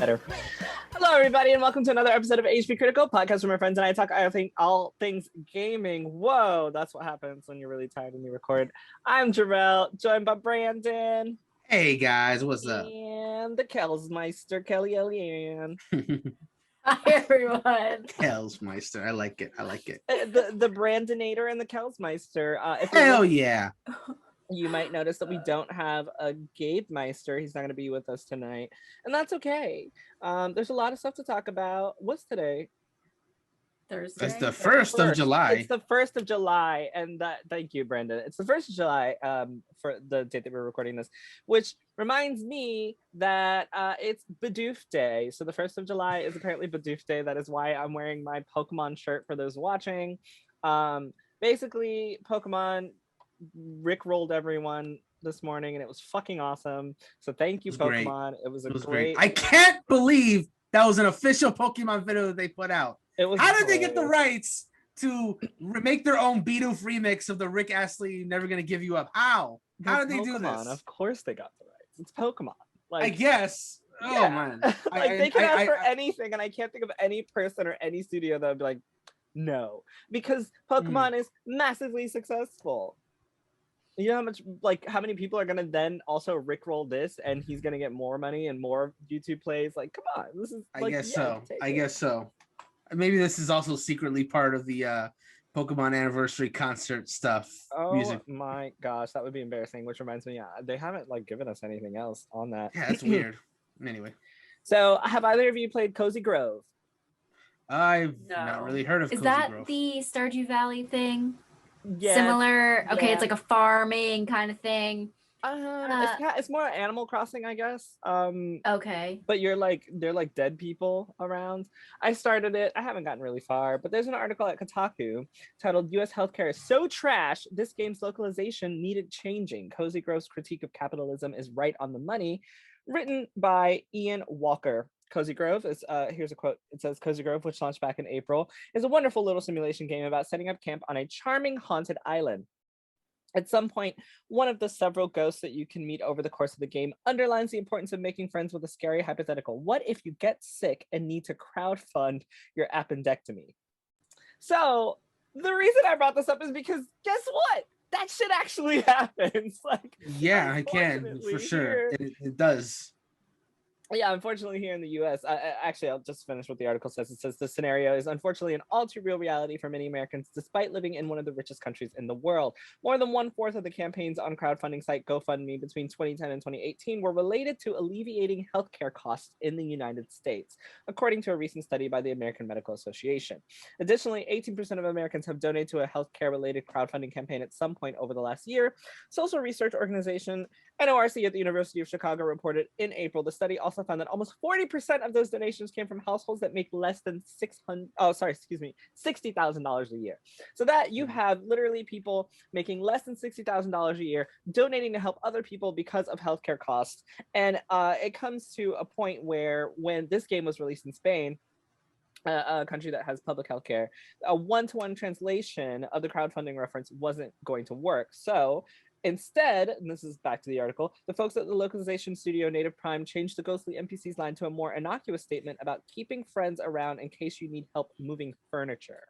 Better. Hello, everybody, and welcome to another episode of HPCritical, podcast where my friends and I talk all things gaming. Whoa, that's what happens when you're really tired and you record. I'm Jerel, joined by Brandon. Hey guys, what's up? And the Kelsmeister, Kellie Eliane. Hi everyone. Kelsmeister, I like it. The Brandonator and the Kelsmeister. Hell yeah. You might notice that we don't have a Gabe Meister. He's not going to be with us tonight, and that's okay. There's a lot of stuff to talk about. What's today? Thursday. It's the 1st of July. It's the 1st of July, and thank you, Brenda. It's the 1st of July for the date that we're recording this, which reminds me that it's Bidoof Day. So the 1st of July is apparently Bidoof Day. That is why I'm wearing my Pokemon shirt for those watching. Basically, Pokemon rickrolled everyone this morning, and it was fucking awesome. So thank you, Pokemon. Great. It was great. I can't believe that was an official Pokemon video that they put out. It was. How did they get the rights to make their own Bidoof remix of the Rick Astley "Never Gonna Give You Up"? How did they do this? Of course they got the rights. It's Pokemon. I guess. Oh man. They can ask for anything, and I can't think of any person or any studio that would be like, no, because Pokemon is massively successful. You know how many people are gonna then also rickroll this, and he's gonna get more money and more YouTube plays? Like, come on, this is. I guess so. Maybe this is also secretly part of the Pokemon anniversary concert stuff. Oh music. My gosh, that would be embarrassing. Which reminds me, they haven't given us anything else on that. Yeah, that's weird. Anyway, so have either of you played Cozy Grove? I've not really heard of. Is Cozy that Grove. the Stardew Valley thing? Yeah. Similar. Okay, yeah. It's like a farming kind of thing. It's more Animal Crossing, I guess. Okay. But they're like dead people around. I started it. I haven't gotten really far, but there's an article at Kotaku titled "U.S. Healthcare is so trash, this game's localization needed changing. Cozy Grove's critique of capitalism is right on the money," written by Ian Walker. Cozy Grove is, here's a quote. It says, "Cozy Grove, which launched back in April, is a wonderful little simulation game about setting up camp on a charming haunted island. At some point, one of the several ghosts that you can meet over the course of the game underlines the importance of making friends with a scary hypothetical. What if you get sick and need to crowdfund your appendectomy?" So the reason I brought this up is because guess what? That shit actually happens. Yeah, I can for sure. It does. Yeah, unfortunately here in the US, actually, I'll just finish what the article says. It says the scenario is unfortunately an all too real reality for many Americans, despite living in one of the richest countries in the world. More than 1/4 of the campaigns on crowdfunding site GoFundMe between 2010 and 2018 were related to alleviating healthcare costs in the United States, according to a recent study by the American Medical Association. Additionally, 18% of Americans have donated to a healthcare-related crowdfunding campaign at some point over the last year. Social research organization NORC at the University of Chicago reported in April. The study also found that almost 40% of those donations came from households that make less than $60,000 a year. So that you have literally people making less than $60,000 a year donating to help other people because of healthcare costs. And it comes to a point where when this game was released in Spain, a country that has public healthcare, a one-to-one translation of the crowdfunding reference wasn't going to work. So instead, and this is back to the article, the folks at the localization studio Native Prime changed the ghostly NPC's line to a more innocuous statement about keeping friends around in case you need help moving furniture.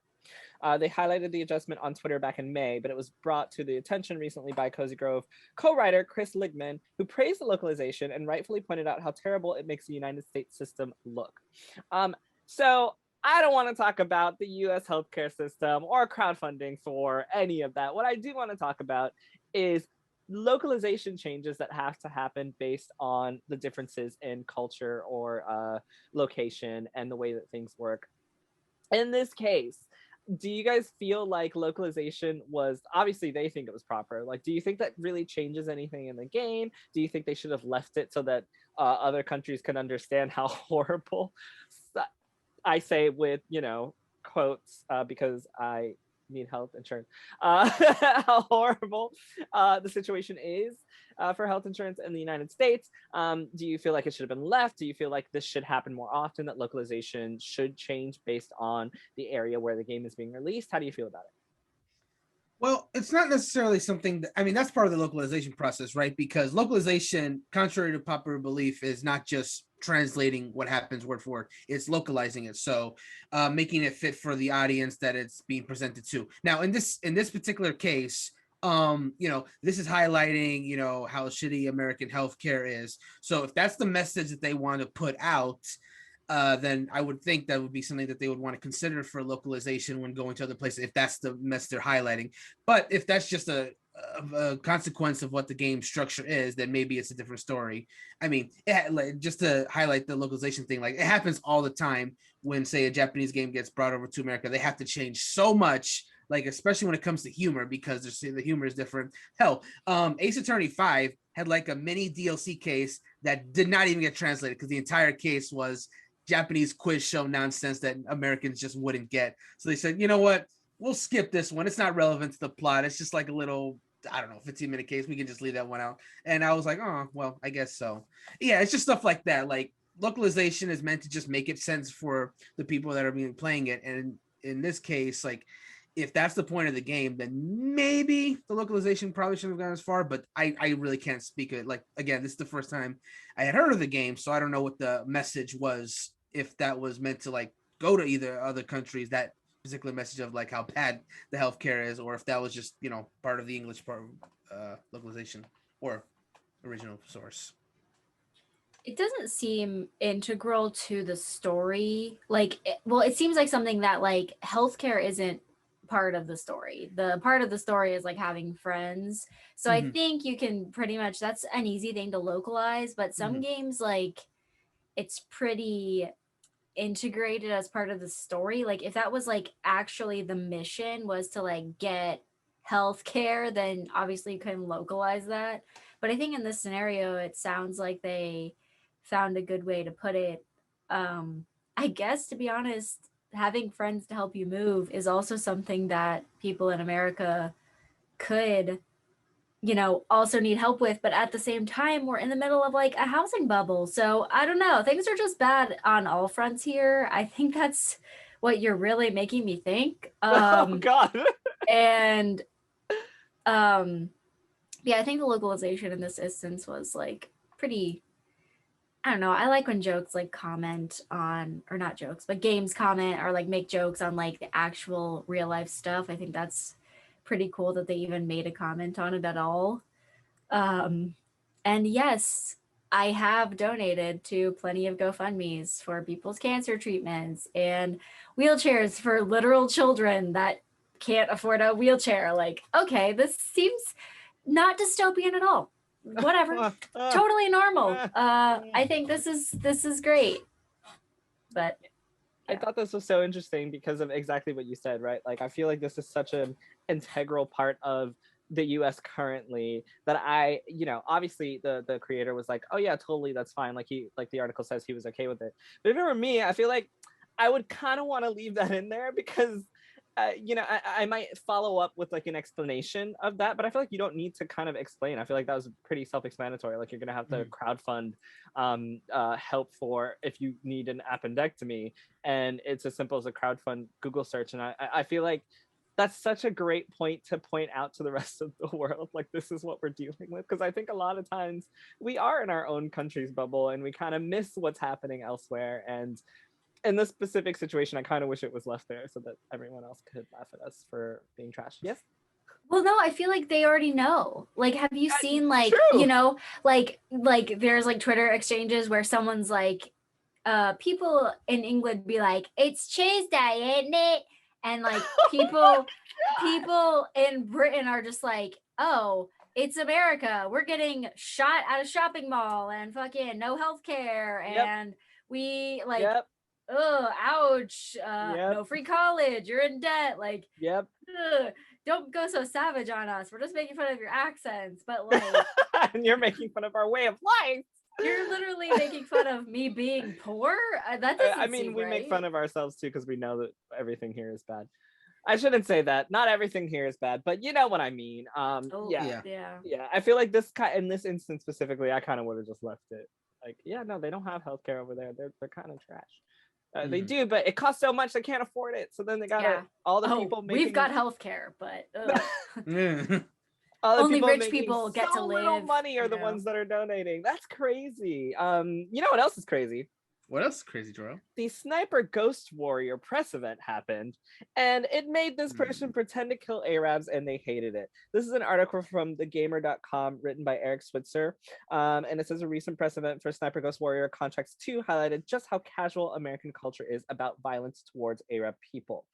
They highlighted the adjustment on Twitter back in May, but it was brought to the attention recently by Cozy Grove co-writer Chris Ligman, who praised the localization and rightfully pointed out how terrible it makes the United States system look. So I don't want to talk about the US healthcare system or crowdfunding for any of that. What I do want to talk about is localization changes that have to happen based on the differences in culture or location and the way that things work. In this case, do you guys feel like localization was, obviously they think it was proper, do you think that really changes anything in the game? Do you think they should have left it so that other countries can understand how horrible, I say with quotes because I need health insurance, how horrible the situation is for health insurance in the United States? Do you feel like it should have been left? Do you feel like this should happen more often, that localization should change based on the area where the game is being released? How do you feel about it? Well, it's not necessarily something that, I mean, that's part of the localization process, right? Because localization, contrary to popular belief, is not just translating what happens word for word, it's localizing it. So making it fit for the audience that it's being presented to. Now, in this particular case, this is highlighting, how shitty American healthcare is. So if that's the message that they want to put out, then I would think that would be something that they would want to consider for localization when going to other places, if that's the mess they're highlighting. But if that's just a consequence of what the game structure is, then maybe it's a different story. I mean, just to highlight the localization thing, like it happens all the time when, say, a Japanese game gets brought over to America. They have to change so much, like especially when it comes to humor, because the humor is different. Hell, Ace Attorney 5 had like a mini DLC case that did not even get translated because the entire case was Japanese quiz show nonsense that Americans just wouldn't get. So they said, you know what? We'll skip this one. It's not relevant to the plot. It's just like a little, I don't know, 15-minute case. We can just leave that one out. And I was like, oh, well, I guess so. Yeah, it's just stuff like that. Like localization is meant to just make it sense for the people that are playing it. And in this case, like if that's the point of the game, then maybe the localization probably shouldn't have gone as far, but I really can't speak of it. Like, again, this is the first time I had heard of the game, so I don't know what the message was, if that was meant to like go to either other countries, that particular message of like how bad the healthcare is, or if that was just, part of the English part of localization or original source. It doesn't seem integral to the story. Like, it seems like something that like healthcare isn't part of the story. The part of the story is like having friends. So I think you can pretty much, that's an easy thing to localize, but some games, like, it's pretty integrated as part of the story. Like if that was like actually the mission was to like get healthcare, then obviously you couldn't localize that. But I think in this scenario, it sounds like they found a good way to put it. I guess, to be honest, having friends to help you move is also something that people in America could, also need help with. But at the same time, we're in the middle of like a housing bubble. So I don't know. Things are just bad on all fronts here. I think that's what you're really making me think. Oh God. And yeah, I think the localization in this instance was like pretty, I don't know. I like when jokes like comment on, or not jokes, but games comment or like make jokes on like the actual real life stuff. I think that's pretty cool that they even made a comment on it at all. And yes, I have donated to plenty of GoFundMe's for people's cancer treatments and wheelchairs for literal children that can't afford a wheelchair. Like, okay, this seems not dystopian at all. Whatever. Totally normal. I think this is great. But I thought this was so interesting because of exactly what you said, right? Like I feel like this is such an integral part of the US currently that obviously the creator was like, oh yeah, totally, that's fine. Like the article says he was okay with it. But if it were me, I feel like I would kind of want to leave that in there because I might follow up with like an explanation of that, but I feel like you don't need to kind of explain. I feel like that was pretty self-explanatory. Like you're gonna have to crowdfund help for if you need an appendectomy, and it's as simple as a crowdfund Google search. And I feel like that's such a great point to point out to the rest of the world. Like this is what we're dealing with, because I think a lot of times we are in our own country's bubble and we kind of miss what's happening elsewhere. And in this specific situation, I kind of wish it was left there so that everyone else could laugh at us for being trash. Yes? well, no, I feel like they already know. Like, have you seen like, true. like there's like Twitter exchanges where someone's like, people in England be like, it's Tuesday, isn't it? And like people in Britain are just like, oh, it's America. We're getting shot at a shopping mall and fucking no healthcare. And we like, oh, ouch, no free college, you're in debt, like, don't go so savage on us, we're just making fun of your accents, but like and you're making fun of our way of life. You're literally making fun of me being poor. That doesn't I mean, seem we right. make fun of ourselves too because we know that everything here is bad. I shouldn't say that. Not everything here is bad, but you know what I mean. Yeah. I feel like in this instance specifically, I kind of would have just left it. Like, yeah, no, they don't have healthcare over there. They're kind of trash. They do, but it costs so much they can't afford it. So then they got all the people making. We've got healthcare, but all the only people rich making people get so to little live. money are the ones that are donating. That's crazy. You know what else is crazy? What else is crazy, Jerel? The Sniper Ghost Warrior press event happened, and it made this person pretend to kill Arabs, and they hated it. This is an article from thegamer.com written by Eric Switzer, and it says a recent press event for Sniper Ghost Warrior Contracts 2 highlighted just how casual American culture is about violence towards Arab people.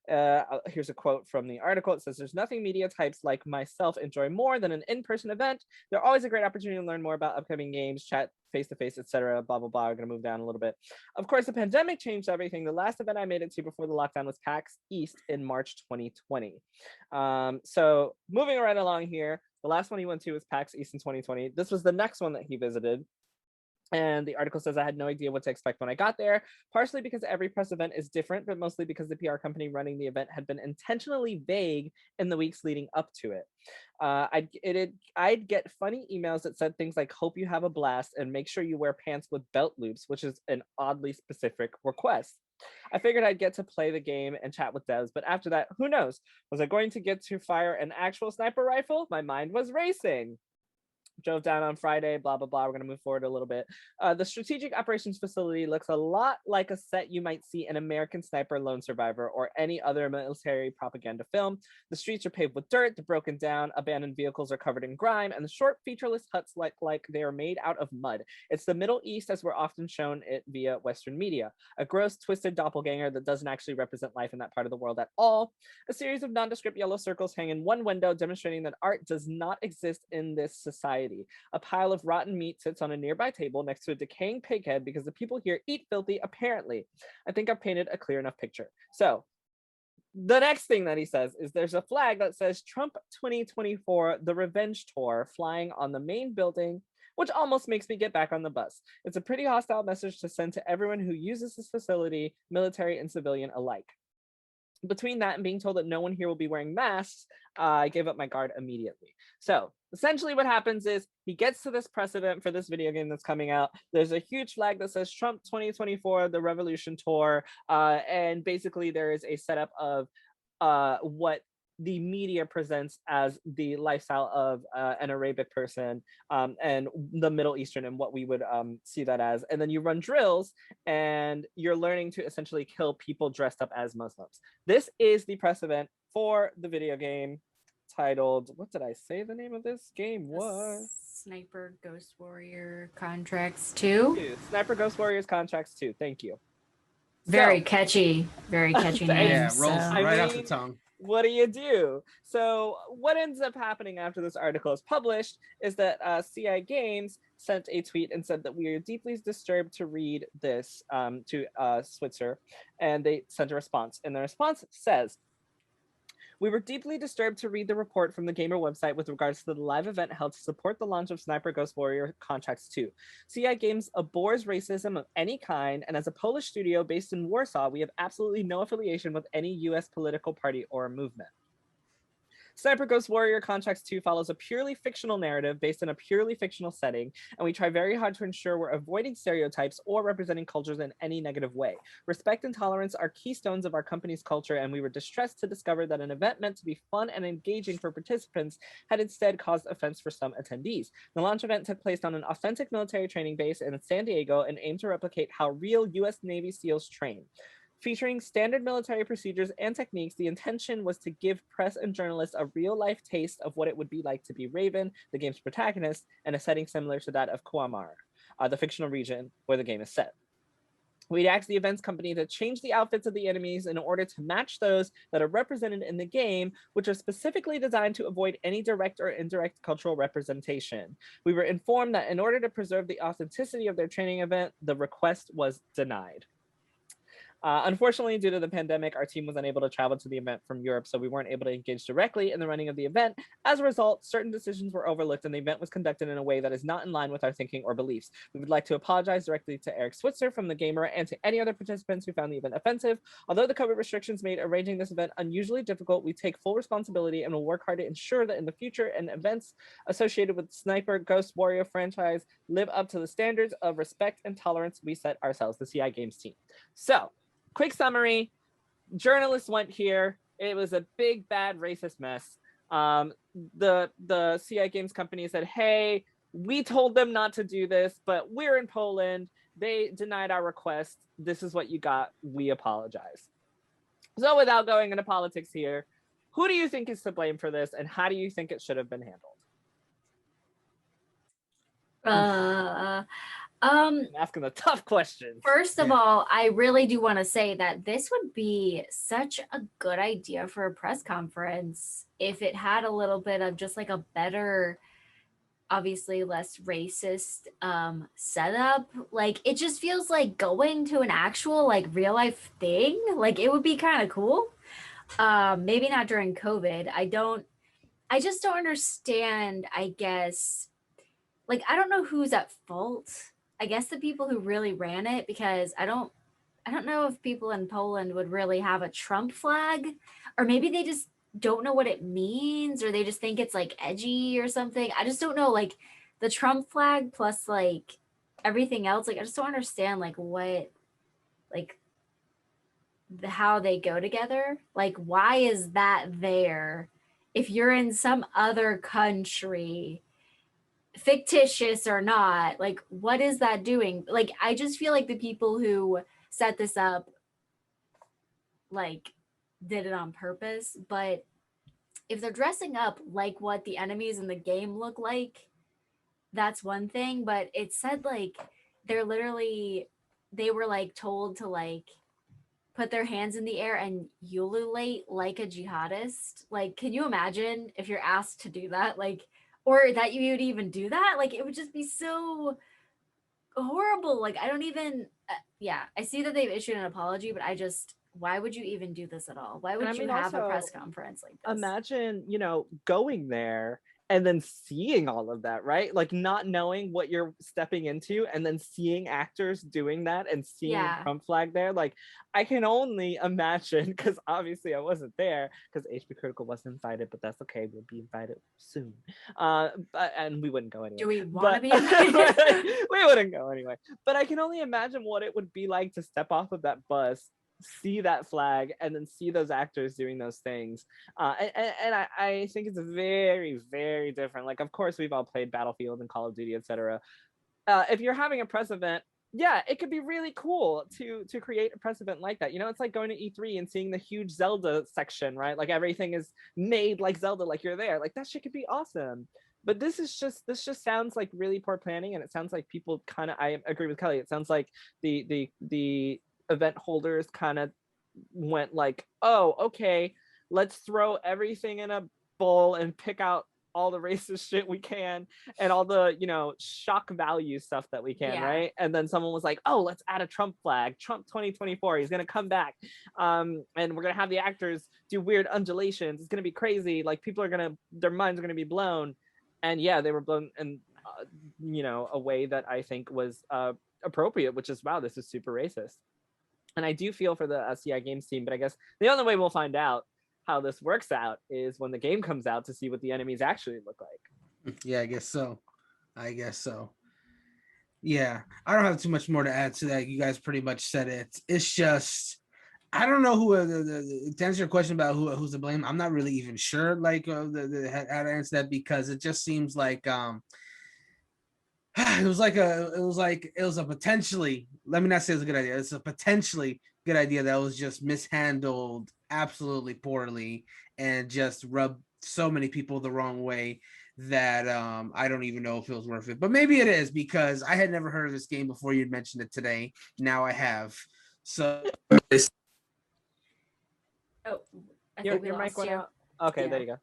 Here's a quote from the article. It says, "There's nothing media types like myself enjoy more than an in-person event. They're always a great opportunity to learn more about upcoming games, chat face-to-face, etc. Blah, blah, blah." We're going to move down a little bit. Of course, the pandemic changed everything. The last event I made it to before the lockdown was PAX East in March 2020. So moving right along here, the last one he went to was PAX East in 2020. This was the next one that he visited. And the article says, "I had no idea what to expect when I got there, partially because every press event is different, but mostly because the PR company running the event had been intentionally vague in the weeks leading up to it. I'd get funny emails that said things like, 'Hope you have a blast and make sure you wear pants with belt loops,' which is an oddly specific request. I figured I'd get to play the game and chat with devs, but after that, who knows? Was I going to get to fire an actual sniper rifle? My mind was racing. Drove down on Friday, blah, blah, blah." We're going to move forward a little bit. The strategic operations facility looks a lot like a set you might see in American Sniper: Lone Survivor or any other military propaganda film. The streets are paved with dirt, they're broken down, abandoned vehicles are covered in grime, and the short featureless huts look like they are made out of mud. It's the Middle East as we're often shown it via Western media. A gross, twisted doppelganger that doesn't actually represent life in that part of the world at all. A series of nondescript yellow circles hang in one window, demonstrating that art does not exist in this society. A pile of rotten meat sits on a nearby table next to a decaying pig head because the people here eat filthy, apparently. I think I've painted a clear enough picture." So the next thing that he says is there's a flag that says Trump 2024, the Revenge Tour, flying on the main building, which almost makes me get back on the bus. It's a pretty hostile message to send to everyone who uses this facility, military and civilian alike. Between that and being told that no one here will be wearing masks, I gave up my guard immediately. So essentially what happens is he gets to this precedent for this video game that's coming out. There's a huge flag that says Trump 2024, the Revolution Tour. And basically there is a setup of what the media presents as the lifestyle of an Arabic person and the Middle Eastern and what we would see that as. And then you run drills and you're learning to essentially kill people dressed up as Muslims. This is the press event for the video game titled, what did I say the name of this game was? Sniper Ghost Warrior Contracts 2. Sniper Ghost Warriors Contracts 2. Thank you. Very catchy name. Yeah, rolls right off the tongue. What do you do? So what ends up happening after this article is published is that CI Games sent a tweet and said that we are deeply disturbed to read this to Switzer, and they sent a response. And the response says, "We were deeply disturbed to read the report from the Gamer website with regards to the live event held to support the launch of Sniper Ghost Warrior Contracts 2. CI Games abhors racism of any kind, and as a Polish studio based in Warsaw, we have absolutely no affiliation with any US political party or movement. Sniper Ghost Warrior Contracts 2 follows a purely fictional narrative based in a purely fictional setting, and we try very hard to ensure we're avoiding stereotypes or representing cultures in any negative way. Respect and tolerance are keystones of our company's culture, and we were distressed to discover that an event meant to be fun and engaging for participants had instead caused offense for some attendees. The launch event took place on an authentic military training base in San Diego and aimed to replicate how real US Navy SEALs train. Featuring standard military procedures and techniques, the intention was to give press and journalists a real-life taste of what it would be like to be Raven, the game's protagonist, in a setting similar to that of Kuamar, the fictional region where the game is set. We'd asked the events company to change the outfits of the enemies in order to match those that are represented in the game, which are specifically designed to avoid any direct or indirect cultural representation. We were informed that in order to preserve the authenticity of their training event, the request was denied. Unfortunately, due to the pandemic, our team was unable to travel to the event from Europe, so we weren't able to engage directly in the running of the event. As a result, certain decisions were overlooked and the event was conducted in a way that is not in line with our thinking or beliefs. We would like to apologize directly to Eric Switzer from The Gamer and to any other participants who found the event offensive. Although the COVID restrictions made arranging this event unusually difficult, we take full responsibility and will work hard to ensure that in the future and events associated with Sniper Ghost Warrior franchise live up to the standards of respect and tolerance we set ourselves, the CI Games team." So, quick summary. Journalists went here. It was a big, bad, racist mess. The CI Games company said, hey, we told them not to do this, but we're in Poland. They denied our request. This is what you got. We apologize. So without going into politics here, who do you think is to blame for this, and how do you think it should have been handled? I'm asking the tough questions. First of all, I really do want to say that this would be such a good idea for a press conference if it had a little bit of just like a better, obviously less racist setup. Like it just feels like going to an actual like real life thing. Like it would be kind of cool. Maybe not during COVID. I just don't understand, I guess. Like I don't know who's at fault. I guess the people who really ran it, because I don't know if people in Poland would really have a Trump flag, or maybe they just don't know what it means, or they just think it's like edgy or something. I just don't know, like the Trump flag plus like everything else. Like I just don't understand like what, like how they go together. Like why is that there if you're in some other country, fictitious or not? Like what is that doing? Like I just feel like the people who set this up like did it on purpose. But if they're dressing up like what the enemies in the game look like, that's one thing. But it said like they were like told to like put their hands in the air and ululate like a jihadist. Like can you imagine if you're asked to do that? Like, or that you would even do that? Like it would just be so horrible. Like I don't even I see that they've issued an apology, but why would you even do this at all? Why would you have a press conference like this? Imagine, going there and then seeing all of that, right? Like not knowing what you're stepping into and then seeing actors doing that and seeing the Trump flag there. Like I can only imagine, because obviously I wasn't there because HPCritical wasn't invited, but that's okay. We'll be invited soon. And we wouldn't go anyway. Do we want to be invited? We wouldn't go anyway. But I can only imagine what it would be like to step off of that bus, see that flag, and then see those actors doing those things. And I think it's very, very different. Like, of course, we've all played Battlefield and Call of Duty, etc. If you're having a press event, it could be really cool to create a press event like that. It's like going to E3 and seeing the huge Zelda section, right? Like everything is made like Zelda, like you're there. Like that shit could be awesome. But this just sounds like really poor planning, and it sounds like people kind of. I agree with Kellie. It sounds like the event holders kind of went like, oh, okay, let's throw everything in a bowl and pick out all the racist shit we can and all the shock value stuff that we can, right? And then someone was like, oh, let's add a Trump flag. Trump 2024, he's gonna come back, and we're gonna have the actors do weird undulations. It's gonna be crazy. Like their minds are gonna be blown. And they were blown in a way that I think was appropriate, which is, wow, this is super racist. And I do feel for the CI Games team, but I guess the only way we'll find out how this works out is when the game comes out to see what the enemies actually look like. Yeah, I guess so. Yeah, I don't have too much more to add to that. You guys pretty much said it. It's just, I don't know who, to answer your question about who's to blame, I'm not really even sure, like, how to answer that, because it just seems like, it was a potentially, let me not say it's a good idea. It's a potentially good idea that was just mishandled absolutely poorly and just rubbed so many people the wrong way that I don't even know if it was worth it. But maybe it is, because I had never heard of this game before you'd mentioned it today. Now I have. So your mic went out. Okay, there you go.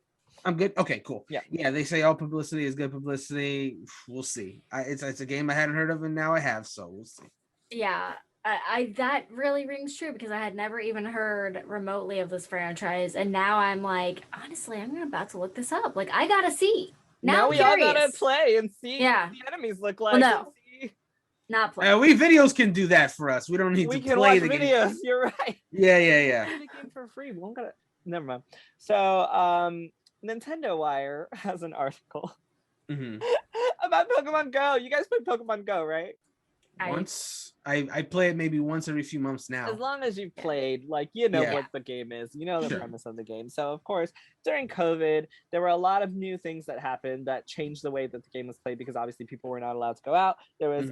I'm good. Okay, cool. Yeah. They say all publicity is good publicity. We'll see. It's a game I hadn't heard of, and now I have, so we'll see. Yeah, I that really rings true, because I had never even heard remotely of this franchise, and now I'm like, honestly, I'm about to look this up. Like, I gotta see. Now we all gotta play and see what the enemies look like. Well, no. Not play. We videos can do that for us. We don't need to play the game. Videos. You're right. Yeah. Play the game for free. We won't gotta. Never mind. So, Nintendo Wire has an article about Pokemon Go. You guys play Pokemon Go, right? Once I play it maybe once every few months now. As long as you've Yeah. played, like, you know Yeah. what the game is, you know the Sure. premise of the game. So of course, during COVID, there were a lot of new things that happened that changed the way that the game was played because obviously people were not allowed to go out. There was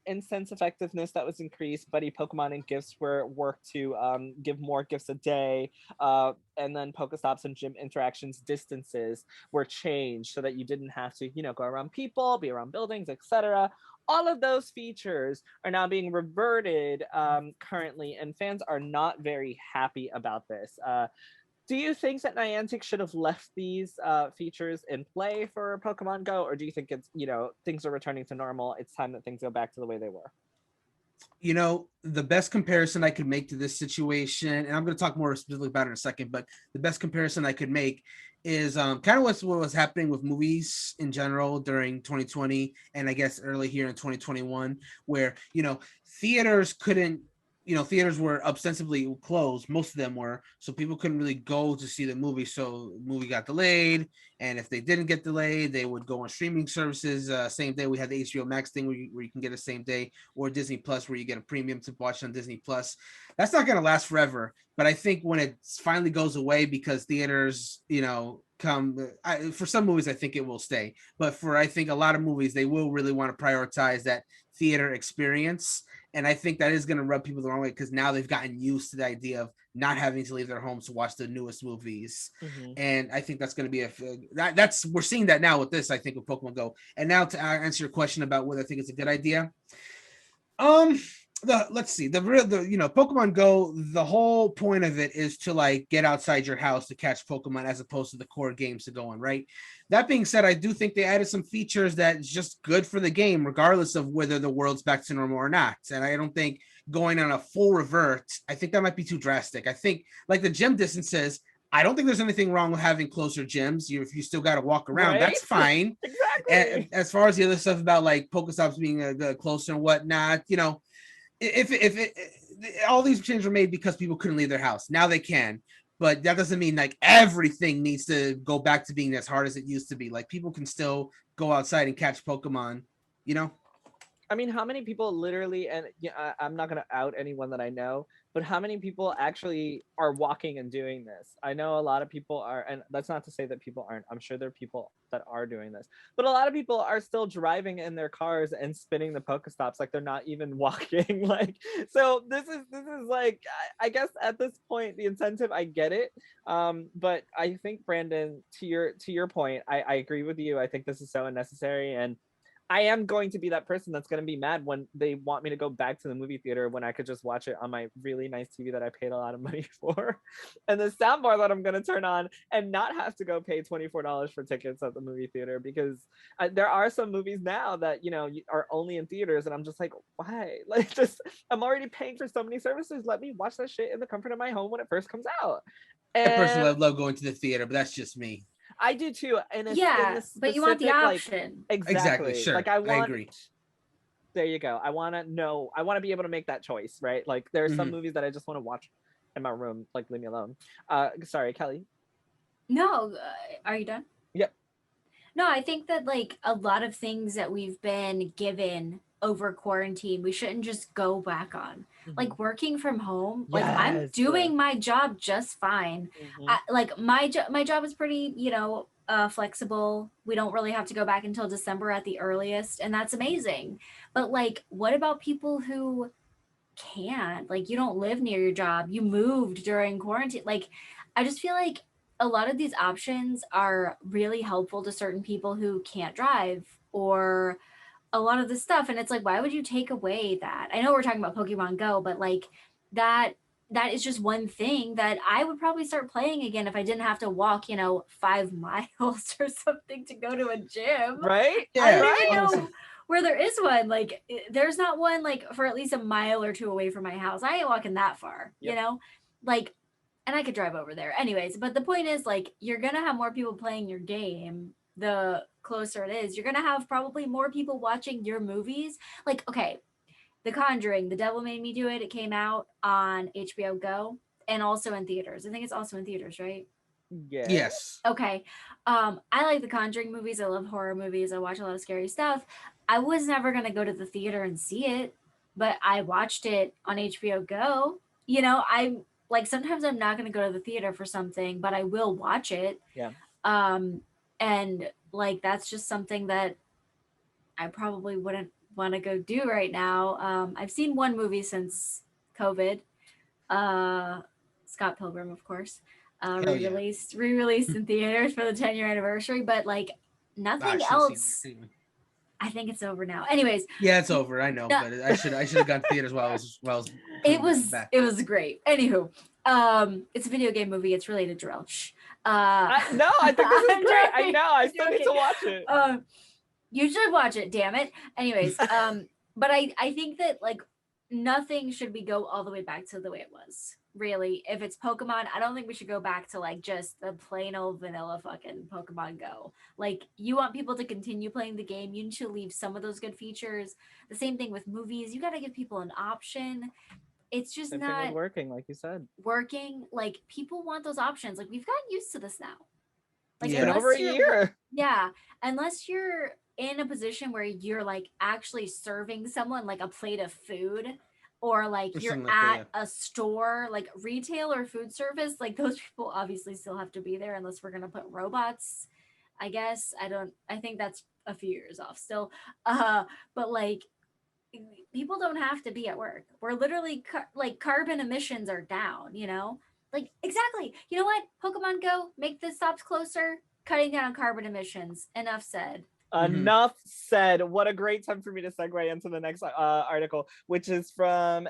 incense effectiveness that was increased. Buddy Pokemon and gifts were worked to give more gifts a day. And then Pokestops and gym interactions distances were changed so that you didn't have to, you know, go around people, be around buildings, etc. All of those features are now being reverted currently, and fans are not very happy about this. Do you think that Niantic should have left these features in play for Pokemon Go, or do you think it's, you know, things are returning to normal? It's time that things go back to the way they were. You know, the best comparison I could make to this situation, and I'm going to talk more specifically about it in a second, but the best comparison I could make is kind of what was happening with movies in general during 2020 and I guess early here in 2021, where, you know, theaters couldn't, you know, theaters were ostensibly closed. Most of them were, so people couldn't really go to see the movie. So the movie got delayed, and if they didn't get delayed, they would go on streaming services. Same day, we had the HBO Max thing where you can get it same day, or Disney Plus where you get a premium to watch on Disney Plus. That's not going to last forever, but I think when it finally goes away, because theaters, you know, for some movies, I think it will stay, but for I think a lot of movies, they will really want to prioritize that theater experience. And I think that is going to rub people the wrong way because now they've gotten used to the idea of not having to leave their homes to watch the newest movies. And I think that's going to be that's we're seeing that now with this, I think, with Pokemon Go. And now to answer your question about whether I think it's a good idea. Let's see, you know, Pokemon Go, the whole point of it is to like get outside your house to catch Pokemon as opposed to the core games to go on, right? That being said, I do think they added some features that's just good for the game, regardless of whether the world's back to normal or not. And I don't think going on a full revert, I think that might be too drastic. I think like the gym distances, I don't think there's anything wrong with having closer gyms. If you still got to walk around, Right? that's fine. Exactly. And as far as the other stuff about like Pokestops being closer and whatnot, you know, if all these changes were made because people couldn't leave their house. Now they can, but that doesn't mean like everything needs to go back to being as hard as it used to be. Like people can still go outside and catch Pokemon, you know? I mean, how many people literally, and yeah, I'm not going to out anyone that I know, but how many people actually are walking and doing this? I know a lot of people are, and that's not to say that people aren't. I'm sure there are people that are doing this, but a lot of people are still driving in their cars and spinning the Pokestops like they're not even walking. Like, so this is like, I guess at this point, the incentive, I get it. But I think, Brandon, to your point, I agree with you. I think this is so unnecessary, and I am going to be that person that's going to be mad when they want me to go back to the movie theater when I could just watch it on my really nice TV that I paid a lot of money for, and the soundbar that I'm going to turn on and not have to go pay $24 for tickets at the movie theater, because there are some movies now that, you know, are only in theaters, and I'm just like, why? Like, just, I'm already paying for so many services. Let me watch that shit in the comfort of my home when it first comes out. I personally And love going to the theater, but that's just me. I do too. And it's Yeah, but you want the option. Like, exactly. Sure. Like I agree. There you go. I want to know. I want to be able to make that choice, right? Like there are some movies that I just want to watch in my room. Like, leave me alone. Sorry, Kelly. No, are you done? Yep. No, I think that like a lot of things that we've been given over quarantine, we shouldn't just go back on. Like working from home, like I'm doing my job just fine. Like my job is pretty, you know, flexible. We don't really have to go back until December at the earliest, and that's amazing. But like, what about people who can't? Like, you don't live near your job. You moved during quarantine. Like, I just feel like a lot of these options are really helpful to certain people who can't drive or a lot of this stuff. And it's like, why would you take away that? I know we're talking about Pokemon Go, but like that is just one thing that I would probably start playing again if I didn't have to walk, you know, 5 miles or something to go to a gym. Right? Yeah, I don't even know where there is one. Like there's not one like for at least a mile or two away from my house. I ain't walking that far, you know? Like, and I could drive over there. Anyways, but the point is like you're gonna have more people playing your game the closer it is. You're gonna have probably more people watching your movies. Like, okay, The Conjuring, The Devil Made Me Do It. It came out on HBO Go and also in theaters. I think it's also in theaters, right? Yeah. Yes. Okay. I like the Conjuring movies. I love horror movies. I watch a lot of scary stuff. I was never gonna go to the theater and see it. but I watched it on HBO Go. You know, I'm like sometimes I'm not going to go to the theater for something, but I will watch it. Yeah. And like that's just something that I probably wouldn't want to go do right now. I've seen one movie since COVID. Uh, Scott Pilgrim, of course, Hell yeah. re-released in theaters for the 10-year anniversary. But like I nothing should have seen else. it anyway. I think it's over now. Anyways, Yeah, it's over. I know, no, but I should have gone to theaters while I was back. it was great. Anywho, it's a video game movie. It's related to Jerel. Shh. No, I think this is I'm great. I joking. know. I I'm still need to joking. watch it. You should watch it, damn it. Anyways, but I think that like nothing should we go all the way back to the way it was. Really, if it's Pokemon, I don't think we should go back to like just the plain old vanilla fucking Pokemon Go. Like you want people to continue playing the game, you need to leave some of those good features. The same thing with movies. You got to give people an option. It's just Same thing not with working, like you said. working. Like people want those options. Like we've gotten used to this now. Like Yeah. Been over a year. yeah, unless you're in a position where you're like actually serving someone like a plate of food, or like Or you're something like at that, a store, like retail or food service, like those people obviously still have to be there unless we're gonna put robots. I guess I think that's a few years off still. But like people don't have to be at work. We're literally like carbon emissions are down, you know? Like exactly. You know what? Pokemon Go, make the stops closer, cutting down on carbon emissions. Enough said. Enough said. What a great time for me to segue into the next article, which is from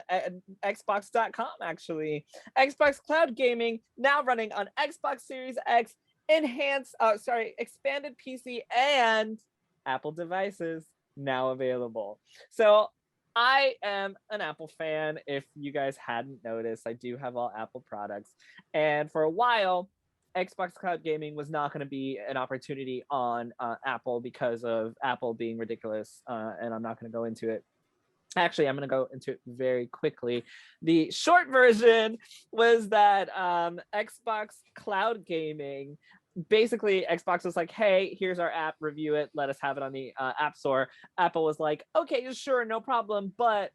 Xbox.com, actually. Xbox Cloud Gaming now running on Xbox Series X, expanded PC, and Apple devices now available. So I am an Apple fan. If you guys hadn't noticed, I do have all Apple products. And for a while, Xbox Cloud Gaming was not going to be an opportunity on Apple because of Apple being ridiculous, and I'm not going to go into it. Actually, I'm going to go into it very quickly. The short version was that Xbox Cloud Gaming, basically Xbox was like, hey, here's our app, review it, let us have it on the App Store. Apple was like, okay, sure, no problem, but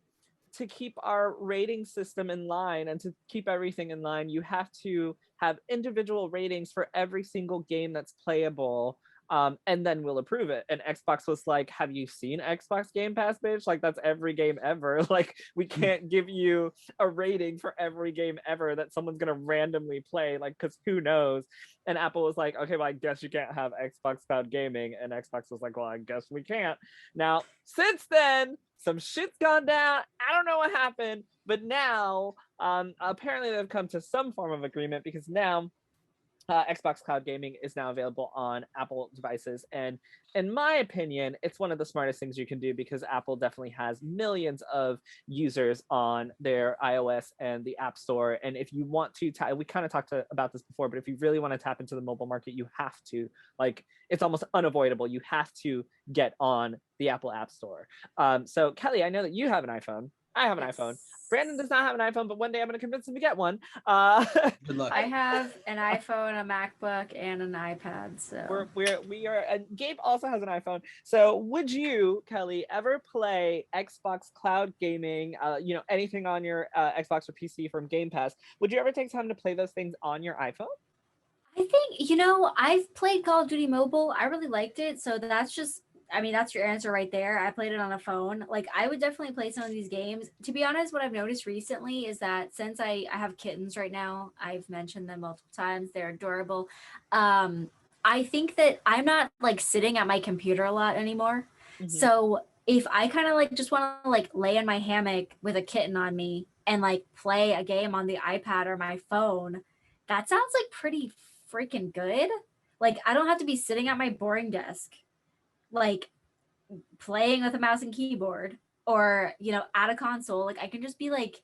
to keep our rating system in line and to keep everything in line, you have to have individual ratings for every single game that's playable, and then we'll approve it. And Xbox was like, have you seen Xbox Game Pass, bitch? Like, that's every game ever. Like, we can't give you a rating for every game ever that someone's gonna randomly play, like, because who knows? And Apple was like, okay, well, I guess you can't have Xbox Cloud Gaming. And Xbox was like, well, I guess we can't. Now, since then, some shit's gone down. I don't know what happened, but now apparently they've come to some form of agreement, because now Xbox Cloud Gaming is now available on Apple devices. And in my opinion, it's one of the smartest things you can do, because Apple definitely has millions of users on their iOS and the App Store. And if you want to, we kind of talked about this before, but if you really want to tap into the mobile market, you have to, like, it's almost unavoidable. You have to get on the Apple App Store. So Kelly, I know that you have an iPhone. I have an iPhone. Brandon does not have an iPhone, but one day I'm going to convince him to get one. Good luck. I have an iPhone, a MacBook, and an iPad. So we are. And Gabe also has an iPhone. So would you, Kelly, ever play Xbox Cloud Gaming? Anything on your Xbox or PC from Game Pass? Would you ever take time to play those things on your iPhone? I think, I've played Call of Duty Mobile. I really liked it. So that's your answer right there. I played it on a phone. Like, I would definitely play some of these games. To be honest, what I've noticed recently is that since I have kittens right now, I've mentioned them multiple times. They're adorable. I think that I'm not like sitting at my computer a lot anymore. Mm-hmm. So if I kind of like just want to like lay in my hammock with a kitten on me and like play a game on the iPad or my phone, that sounds like pretty freaking good. Like, I don't have to be sitting at my boring desk, like playing with a mouse and keyboard, or at a console. Like, I can just be like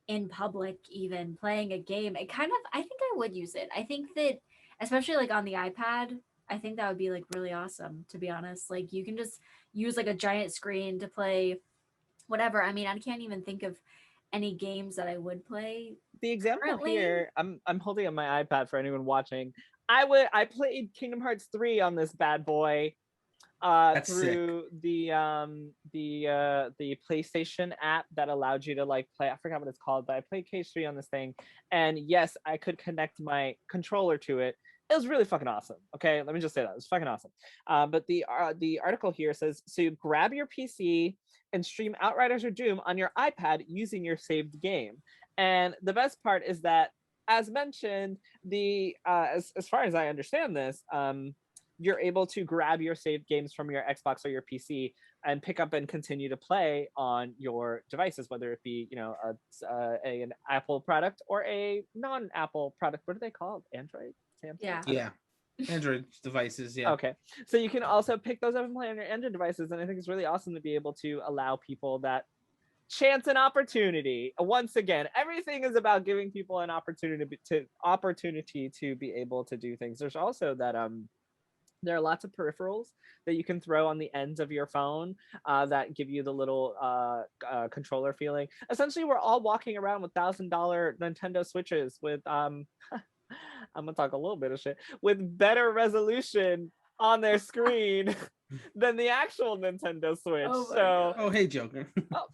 in public, even playing a game. I think I would use it. I think that especially like on the iPad, I think that would be like really awesome, to be honest. Like, you can just use like a giant screen to play whatever. I mean, I can't even think of any games that I would play. The example currently here, I'm holding up my iPad for anyone watching. I played Kingdom Hearts 3 on this bad boy. That's through the PlayStation app that allowed you to like play. I forgot what it's called, but I played Cage 3 on this thing, and yes, I could connect my controller to it. It was really fucking awesome. Okay, let me just say that it was fucking awesome. But the article here says, so you grab your PC and stream Outriders or Doom on your iPad using your saved game. And the best part is that, as mentioned, the as far as I understand this, you're able to grab your saved games from your Xbox or your PC and pick up and continue to play on your devices, whether it be, you know, an Apple product or a non-Apple product. What do they call it? Android? Samsung? Yeah. Yeah. Android devices, yeah. Okay, so you can also pick those up and play on your Android devices, and I think it's really awesome to be able to allow people that chance and opportunity. Once again, everything is about giving people an opportunity to be able to do things. There's also that there are lots of peripherals that you can throw on the ends of your phone that give you the little controller feeling. Essentially, we're all walking around with $1,000 Nintendo Switches with I'm gonna talk a little bit of shit, with better resolution on their screen than the actual Nintendo Switch. Oh, hey, Joker.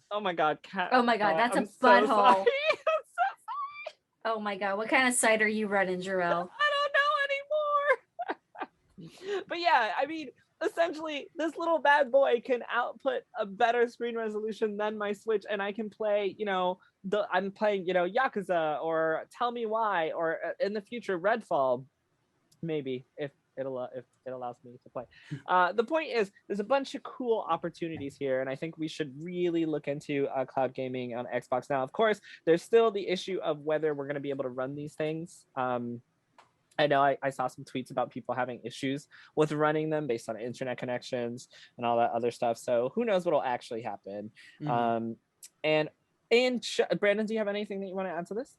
Oh my god, cat. Oh my god, that's I'm a so butthole. sorry. Oh my god, what kind of site are you running, Jerel? I don't know anymore. But yeah, I mean, essentially, this little bad boy can output a better screen resolution than my Switch, and I can play, you know, I'm playing, you know, Yakuza or Tell Me Why, or in the future Redfall, maybe if it allows me to play. The point is, there's a bunch of cool opportunities here, and I think we should really look into cloud gaming on Xbox. Now, of course, there's still the issue of whether we're going to be able to run these things. I know I saw some tweets about people having issues with running them based on internet connections and all that other stuff. So who knows what'll actually happen. And Brandon, do you have anything that you want to add to this?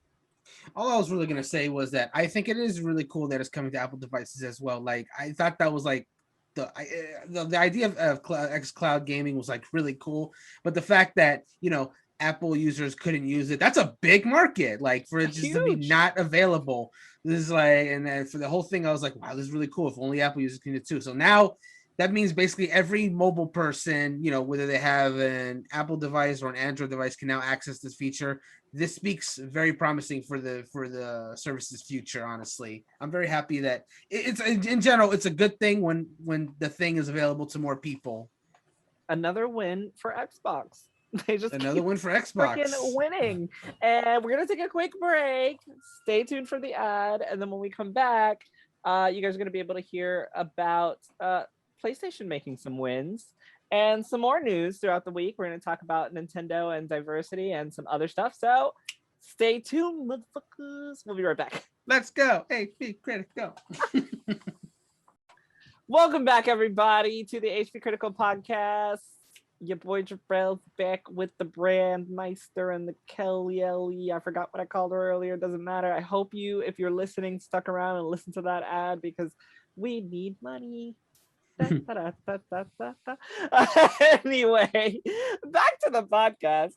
All I was really gonna say was that I think it is really cool that it's coming to Apple devices as well. Like I thought that was like the idea of xCloud gaming was like really cool, but the fact that, you know, Apple users couldn't use it, that's a big market. Like for it just to be not available, this is like, and then for the whole thing, I was like, wow, this is really cool. If only Apple users can do it too. So now that means basically every mobile person, you know, whether they have an Apple device or an Android device, can now access this feature. This speaks very promising for the service's future. Honestly, I'm very happy that it's in general, it's a good thing when the thing is available to more people. Another win for Xbox. They just another win for Xbox. Freaking winning. And we're gonna take a quick break. Stay tuned for the ad, and then when we come back, you guys are gonna be able to hear about PlayStation making some wins and some more news throughout the week. We're going to talk about Nintendo and diversity and some other stuff. So stay tuned, motherfuckers. We'll be right back. Let's go. HPCritical. Welcome back, everybody, to the HPCritical podcast. Your boy Jerel's back with the Brandmeister and the Kellie. I forgot what I called her earlier. Doesn't matter. I hope you, if you're listening, stuck around and listened to that ad because we need money. Anyway, back to the podcast.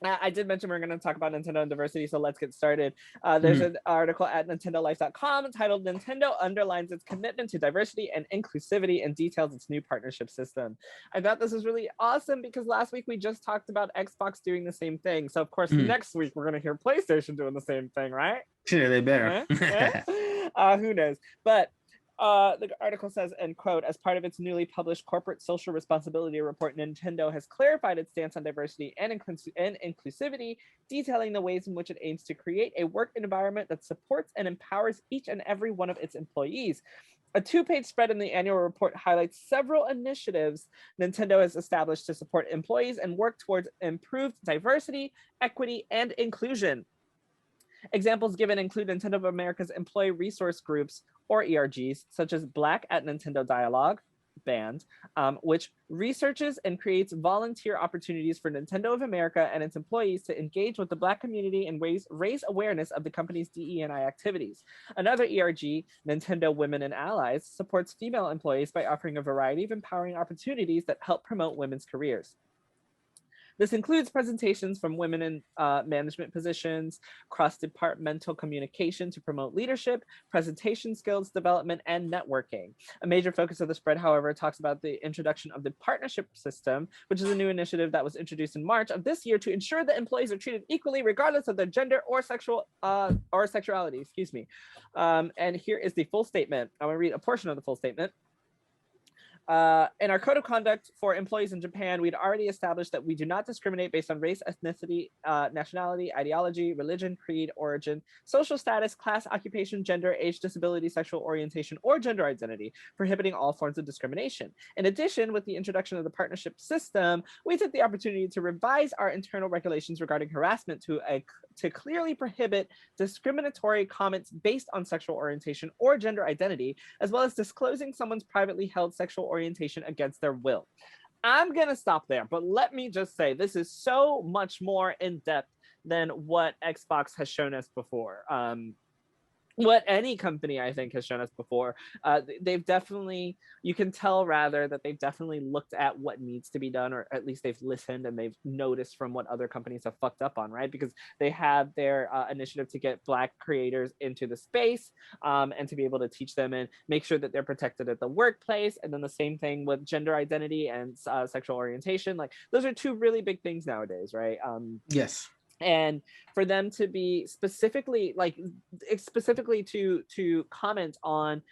I did mention we're going to talk about Nintendo and diversity, so let's get started. There's an article at nintendolife.com titled Nintendo underlines its commitment to diversity and inclusivity and details its new partnership system. I thought this was really awesome because last week we just talked about Xbox doing the same thing. So of course next week we're going to hear PlayStation doing the same thing, right? Sure, they better. Who knows? But the article says, end quote, as part of its newly published corporate social responsibility report, Nintendo has clarified its stance on diversity and inclusivity, detailing the ways in which it aims to create a work environment that supports and empowers each and every one of its employees. A 2-page spread in the annual report highlights several initiatives Nintendo has established to support employees and work towards improved diversity, equity, and inclusion. Examples given include Nintendo of America's employee resource groups, or ERGs, such as Black at Nintendo Dialogue, band, which researches and creates volunteer opportunities for Nintendo of America and its employees to engage with the Black community and raise awareness of the company's DE&I activities. Another ERG, Nintendo Women and Allies, supports female employees by offering a variety of empowering opportunities that help promote women's careers. This includes presentations from women in management positions, cross-departmental communication to promote leadership, presentation skills development, and networking. A major focus of the spread, however, talks about the introduction of the partnership system, which is a new initiative that was introduced in March of this year to ensure that employees are treated equally regardless of their gender or sexuality. Excuse me. And here is the full statement. I'm going to read a portion of the full statement. In our code of conduct for employees in Japan, we'd already established that we do not discriminate based on race, ethnicity, nationality, ideology, religion, creed, origin, social status, class, occupation, gender, age, disability, sexual orientation, or gender identity, prohibiting all forms of discrimination. In addition, with the introduction of the partnership system, we took the opportunity to revise our internal regulations regarding harassment to clearly prohibit discriminatory comments based on sexual orientation or gender identity, as well as disclosing someone's privately held sexual orientation against their will. I'm gonna stop there, but let me just say this is so much more in depth than what Xbox has shown us before. What any company I think has shown us before. They've definitely, you can tell rather that they've definitely looked at what needs to be done, or at least they've listened and they've noticed from what other companies have fucked up on, right? Because they have their initiative to get Black creators into the space and to be able to teach them and make sure that they're protected at the workplace. And then the same thing with gender identity and sexual orientation. Like those are two really big things nowadays, right? Yes. And for them to be specifically to comment on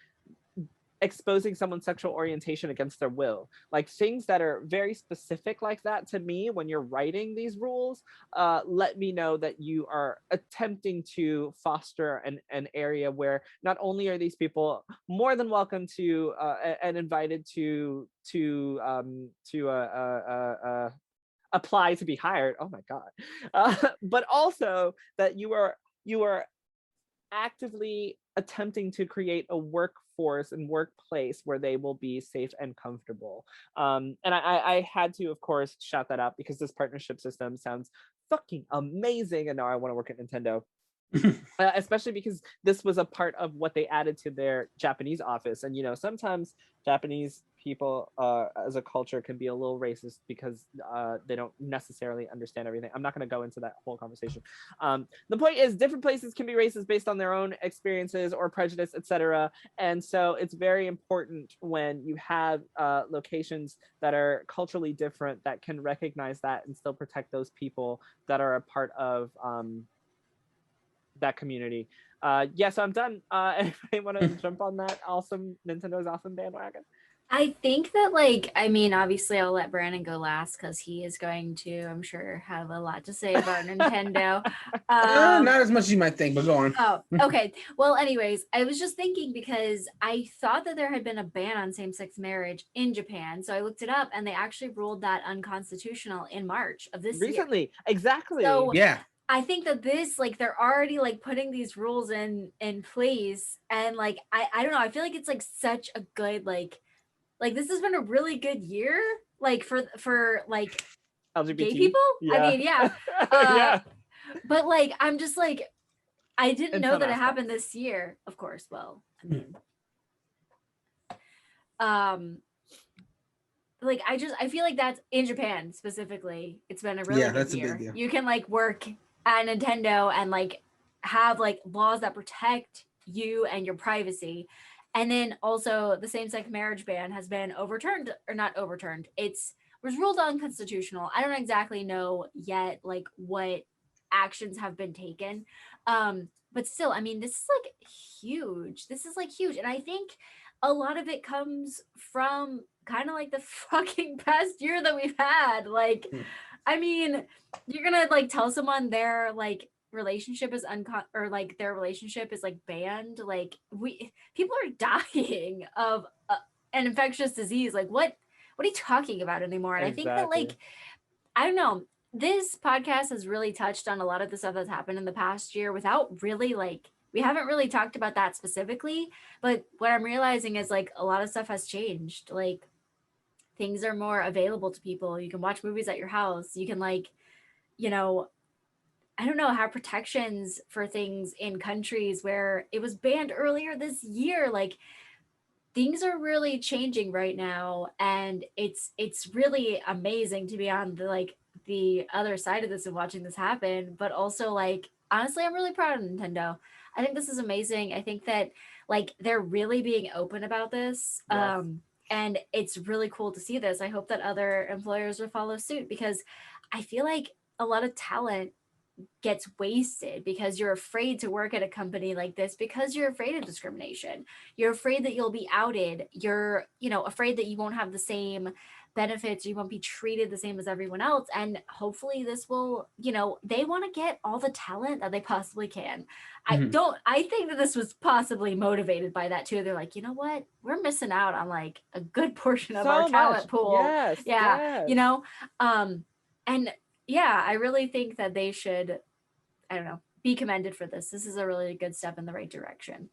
exposing someone's sexual orientation against their will, like things that are very specific like that, to me, when you're writing these rules, let me know that you are attempting to foster an area where not only are these people more than welcome to and invited to apply to be hired, oh my god, but also that you are actively attempting to create a workforce and workplace where they will be safe and comfortable. And I had to, of course, shout that out because this partnership system sounds fucking amazing, and now I want to work at Nintendo. Especially because this was a part of what they added to their Japanese office. And, you know, sometimes Japanese people as a culture can be a little racist because they don't necessarily understand everything. I'm not going to go into that whole conversation. The point is, different places can be racist based on their own experiences or prejudice, etc. And so it's very important when you have locations that are culturally different that can recognize that and still protect those people that are a part of that community. So I'm done. Anybody want to jump on that Nintendo's awesome bandwagon? I think that, like, I mean, obviously I'll let Brandon go last because he is going to, I'm sure, have a lot to say about Nintendo. Not as much as you might think, but go on. Oh, okay. Well, anyways, I was just thinking because I thought that there had been a ban on same-sex marriage in Japan. So I looked it up and they actually ruled that unconstitutional in March of this recently. year. Exactly. So yeah. I think that this, like, they're already like putting these rules in place, and like I don't know, I feel like it's like such a good like this has been a really good year, like for like LGBT gay people. Yeah. I mean, yeah. Yeah. But like I'm just like, I didn't In know some that it aspects. happened this year. Of course, well, I mean, like I feel like that's in Japan specifically. It's been a really good that's year. a big deal. You can like work at Nintendo and like have like laws that protect you and your privacy. And then also the same-sex marriage ban has been overturned, or not overturned. Was ruled unconstitutional. I don't exactly know yet like what actions have been taken. But still, I mean, this is like huge. This is like huge. And I think a lot of it comes from kind of like the fucking past year that we've had. Like, I mean, you're gonna like tell someone their like relationship is or like their relationship is like banned. Like people are dying of an infectious disease. Like what are you talking about anymore? And Exactly. I think that like, I don't know, this podcast has really touched on a lot of the stuff that's happened in the past year without really like, we haven't really talked about that specifically, but what I'm realizing is like a lot of stuff has changed. Like things are more available to people. You can watch movies at your house. You can like, you know, I don't know, have protections for things in countries where it was banned earlier this year. Like things are really changing right now, and it's really amazing to be on the other side of this and watching this happen, but also like honestly, I'm really proud of Nintendo. I think this is amazing. I think that like they're really being open about this. Yes. And it's really cool to see this. I hope that other employers will follow suit because I feel like a lot of talent gets wasted because you're afraid to work at a company like this because you're afraid of discrimination. You're afraid that you'll be outed. You're, you know, afraid that you won't have the same benefits, you won't be treated the same as everyone else. And hopefully this will, you know, they want to get all the talent that they possibly can. I think that this was possibly motivated by that too. They're like, you know what? We're missing out on like a good portion of our So talent much. pool. Yes. Yeah. Yes. You know, and yeah, I really think that they should, I don't know, be commended for this. This is a really good step in the right direction.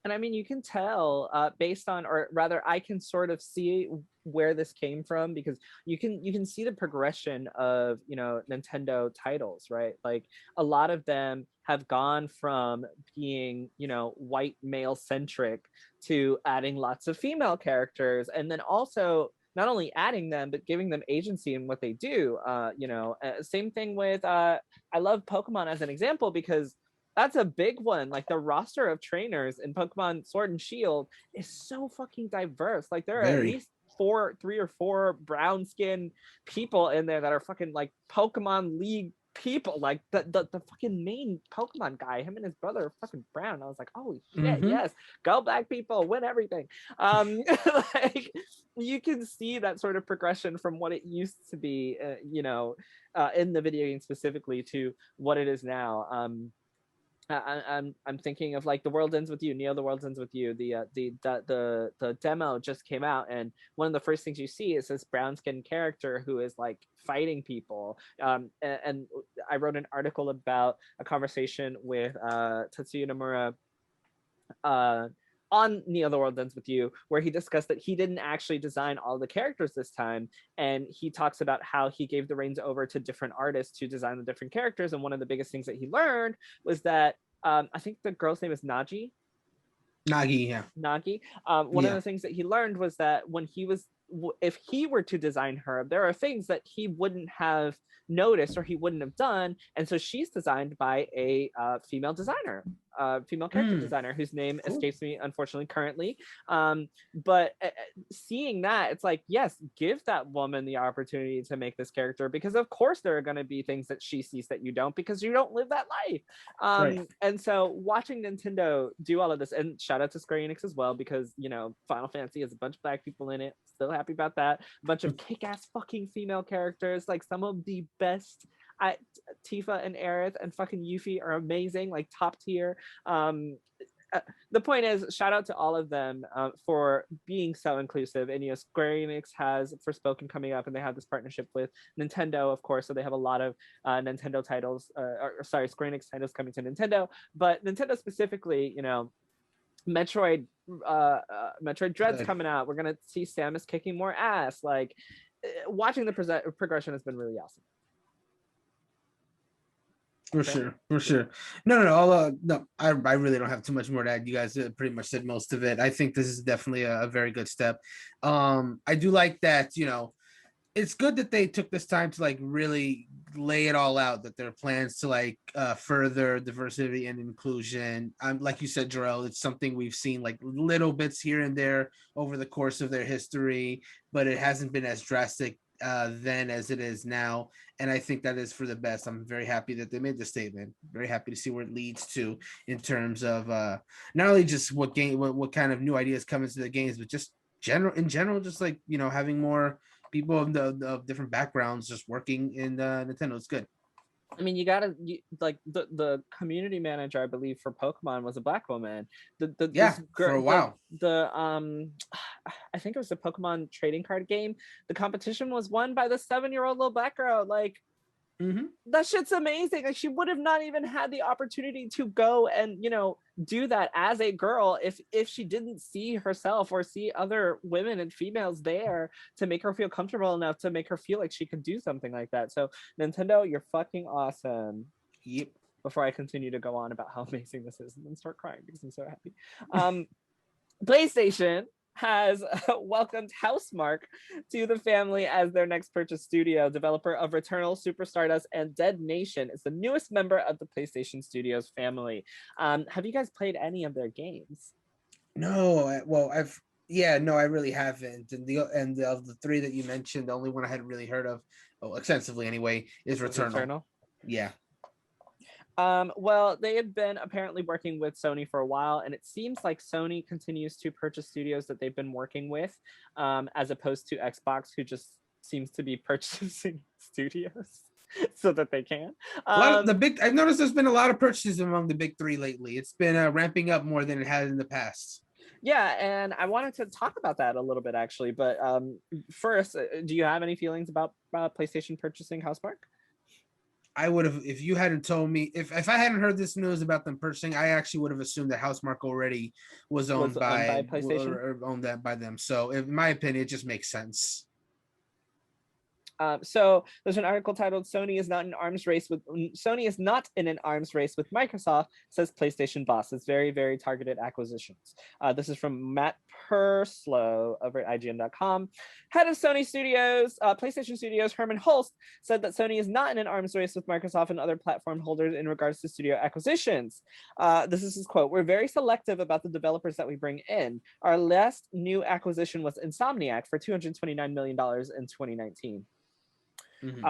And I mean, you can tell based on, or rather, I can sort of see where this came from because you can see the progression of, you know, Nintendo titles, right? Like a lot of them have gone from being, you know, white male centric to adding lots of female characters, and then also not only adding them but giving them agency in what they do. You know, same thing with I love Pokemon as an example because that's a big one. Like the roster of trainers in Pokemon Sword and Shield is so fucking diverse. Like there are at Very. least three or four brown skin people in there that are fucking like Pokemon League people. Like the fucking main Pokemon guy, him and his brother are fucking brown. I was like, holy shit, yes, go black people, win everything. Like you can see that sort of progression from what it used to be, you know, in the video game specifically to what it is now. I'm thinking of like The World Ends with You, Neo, The World Ends with You. The demo just came out, and one of the first things you see is this brown skinned character who is like fighting people. And I wrote an article about a conversation with Tetsuya Nomura on Neo the World Ends with You, where he discussed that he didn't actually design all the characters this time. And he talks about how he gave the reins over to different artists to design the different characters. And one of the biggest things that he learned was that I think the girl's name is Nagi. Nagi, yeah. Nagi. One of the things that he learned was that when he was, if he were to design her, there are things that he wouldn't have noticed or he wouldn't have done. And so she's designed by a female designer, female character designer whose name escapes me unfortunately currently. But seeing that, it's like, yes, give that woman the opportunity to make this character, because of course there are going to be things that she sees that you don't, because you don't live that life. Right. And so watching Nintendo do all of this, and shout out to Square Enix as well, because, you know, Final Fantasy has a bunch of black people in it, still happy about that. A bunch of kick-ass fucking female characters, like some of the best. Tifa and Aerith and fucking Yuffie are amazing, like top tier. The point is, shout out to all of them for being so inclusive. And, you know, Square Enix has Forspoken coming up, and they have this partnership with Nintendo, of course, so they have a lot of Nintendo titles, Square Enix titles coming to Nintendo. But Nintendo specifically, you know, Metroid Dread's coming out. We're gonna see Samus kicking more ass. Like watching the progression has been really awesome. For sure. No. I really don't have too much more to add. You guys pretty much said most of it. I think this is definitely a very good step. I do like that, you know, it's good that they took this time to like really lay it all out, that there are plans to like further diversity and inclusion. Like you said, Jerel, it's something we've seen like little bits here and there over the course of their history, but it hasn't been as drastic then as it is now. And I think that is for the best. I'm very happy that they made this statement. Very happy to see where it leads to in terms of not only just what kind of new ideas come into the games, but just in general, just like, you know, having more people of different backgrounds just working in Nintendo. It's good. I mean, like the community manager, I believe, for Pokemon was a black woman. For a while. I think it was the Pokemon trading card game. The competition was won by the 7-year-old little black girl. Like, that shit's amazing. Like, she would have not even had the opportunity to go and, you know, do that as a girl if she didn't see herself or see other women and females there to make her feel comfortable enough to make her feel like she could do something like that. So Nintendo, you're fucking awesome. Yep. Before I continue to go on about how amazing this is and then start crying because I'm so happy. PlayStation has welcomed Housemark to the family as their next purchase studio. Developer of Returnal, Super Stardust, and Dead Nation is the newest member of the PlayStation Studios family. Have you guys played any of their games? No, well, no, I really haven't. And of the three that you mentioned, the only one I hadn't really heard of, extensively anyway, is Returnal. Yeah. Well, they had been apparently working with Sony for a while, and it seems like Sony continues to purchase studios that they've been working with, as opposed to Xbox, who just seems to be purchasing studios so that they can. I've noticed there's been a lot of purchases among the big three lately. It's been ramping up more than it has in the past. Yeah, and I wanted to talk about that a little bit actually, but first, do you have any feelings about PlayStation purchasing Housemark? I would have, if you hadn't told me, if I hadn't heard this news about them purchasing, I actually would have assumed that Housemark already was owned by PlayStation, or owned that by them. So, in my opinion, it just makes sense. So there's an article titled "Sony is not in an arms race with Microsoft," says PlayStation boss. It's very, very targeted acquisitions. This is from Matt Purslow over at IGN.com. Head of Sony Studios, PlayStation Studios, Herman Hulst, said that Sony is not in an arms race with Microsoft and other platform holders in regards to studio acquisitions. This is his quote: "We're very selective about the developers that we bring in. Our last new acquisition was Insomniac for $229 million in 2019.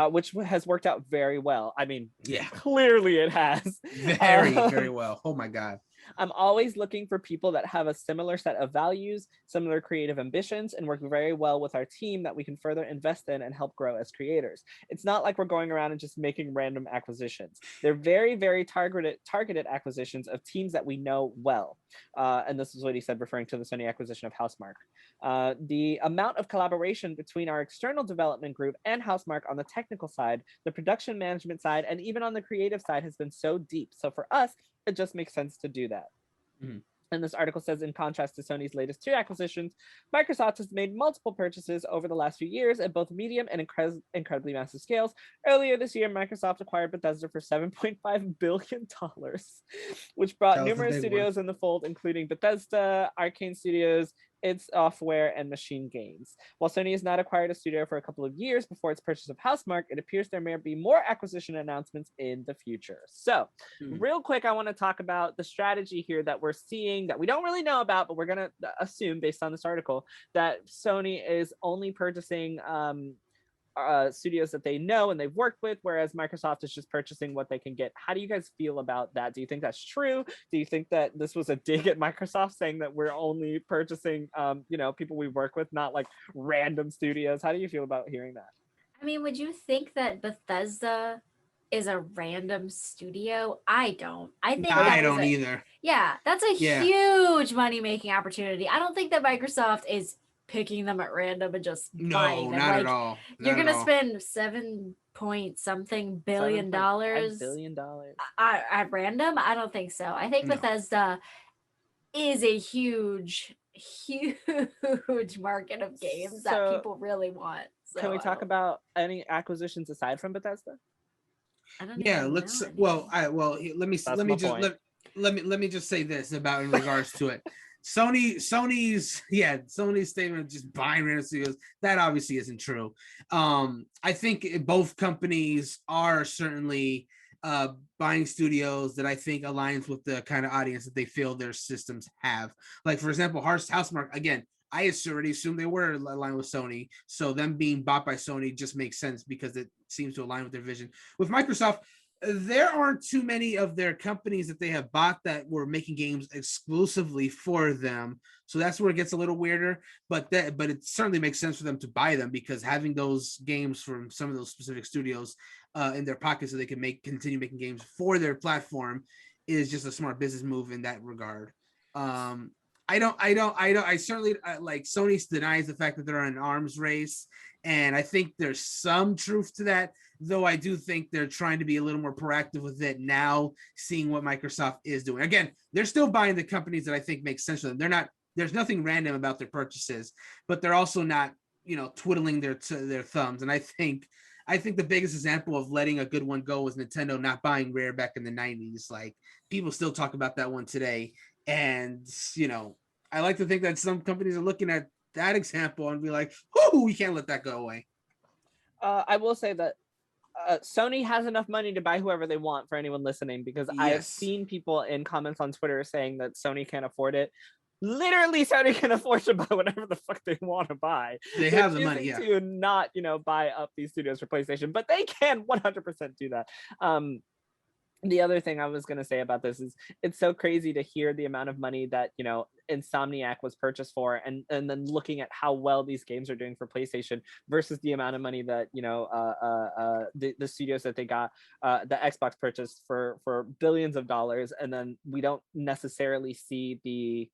Which has worked out very well. I mean, yeah, clearly it has. Very well. Oh my God. I'm always looking for people that have a similar set of values, similar creative ambitions, and work very well with our team that we can further invest in and help grow as creators. It's not like we're going around and just making random acquisitions. They're very, very targeted acquisitions of teams that we know well." And this is what he said, referring to the Sony acquisition of Housemark. "The amount of collaboration between our external development group and Housemark on the technical side, the production management side, and even on the creative side has been so deep. So for us, it just makes sense to do that." And this article says, in contrast to Sony's latest two acquisitions, Microsoft has made multiple purchases over the last few years at both medium and incredibly massive scales. Earlier this year, Microsoft acquired Bethesda for $7.5 billion, which brought numerous studios in the fold, including Bethesda, Arcane Studios, id Software, and Machine Games. While Sony has not acquired a studio for a couple of years before its purchase of Housemark, it appears there may be more acquisition announcements in the future. So, real quick, I want to talk about the strategy here that we're seeing that we don't really know about, but we're going to assume based on this article that Sony is only purchasing studios that they know and they've worked with, whereas Microsoft is just purchasing what they can get. How do you guys feel about that? Do you think that's true? Do you think that this was a dig at Microsoft, saying that we're only purchasing people we work with, not like random studios? How do you feel about hearing that? I mean, would you think that Bethesda is a random studio? I don't. I think I don't either. Yeah, that's a huge money-making opportunity. I don't think that Microsoft is picking them at random and just buying them. Not at all. You're gonna spend $7-point-something billion at random? I don't think so. I think Bethesda is a huge market of games that people really want. So can we talk about any acquisitions aside from Bethesda? I don't let's let me just say this about in regards to it. Sony's statement of just buying random studios, that obviously isn't true. I think both companies are certainly buying studios that I think aligns with the kind of audience that they feel their systems have. Like, for example, Housemark, again, I already assumed they were aligned with Sony, so them being bought by Sony just makes sense because it seems to align with their vision. With Microsoft, there aren't too many of their companies that they have bought that were making games exclusively for them. So that's where it gets a little weirder, but it certainly makes sense for them to buy them, because having those games from some of those specific studios in their pockets so they can continue making games for their platform is just a smart business move in that regard. I certainly like Sony denies the fact that they're in an arms race. And I think there's some truth to that, though I do think they're trying to be a little more proactive with it now, seeing what Microsoft is doing. Again, they're still buying the companies that I think make sense for them. There's nothing random about their purchases, but they're also not, twiddling their thumbs. And I think the biggest example of letting a good one go was Nintendo not buying Rare back in the 90s. Like, people still talk about that one today. And, I like to think that some companies are looking at that example and be like, "Oh, we can't let that go away." I will say that Sony has enough money to buy whoever they want for anyone listening, because I've Yes. seen people in comments on Twitter saying that Sony can't afford it. Literally, Sony can afford to buy whatever the fuck they want to buy. They They're have the money, choosing yeah. to not, buy up these studios for PlayStation, but they can 100% do that. The other thing I was going to say about this is it's so crazy to hear the amount of money that, Insomniac was purchased for, and then looking at how well these games are doing for PlayStation versus the amount of money that, the studios that they got, the Xbox purchased for billions of dollars. And then we don't necessarily see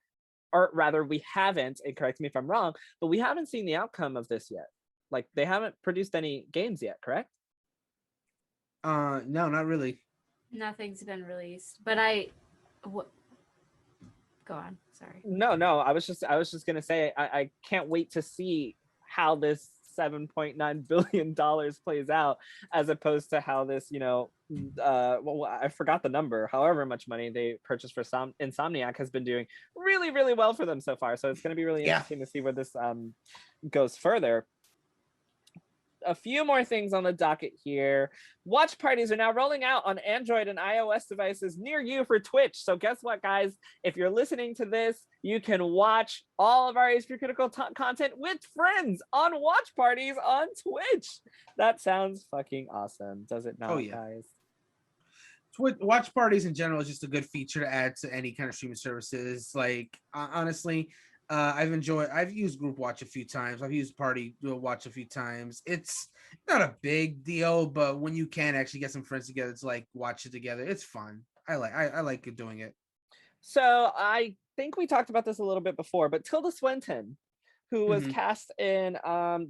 or rather we haven't, and correct me if I'm wrong, but we haven't seen the outcome of this yet. Like, they haven't produced any games yet, correct? No, not really. Nothing's been released, but go on. Sorry. No, I was just gonna say I can't wait to see how this $7.9 billion plays out, as opposed to how this, I forgot the number, however much money they purchased for Insomniac has been doing really, really well for them so far. So it's gonna be really interesting to see where this goes further. A few more things on the docket here. Watch parties are now rolling out on Android and iOS devices near you for Twitch. So guess what, guys? If you're listening to this, you can watch all of our HPCritical content with friends on watch parties on Twitch. That sounds fucking awesome, does it not, guys? Watch parties in general is just a good feature to add to any kind of streaming services. Like, honestly, I've used Group Watch a few times. I've used Party Watch a few times. It's not a big deal, but when you can actually get some friends together to like watch it together, it's fun. I like doing it. So I think we talked about this a little bit before, but Tilda Swinton, who was cast in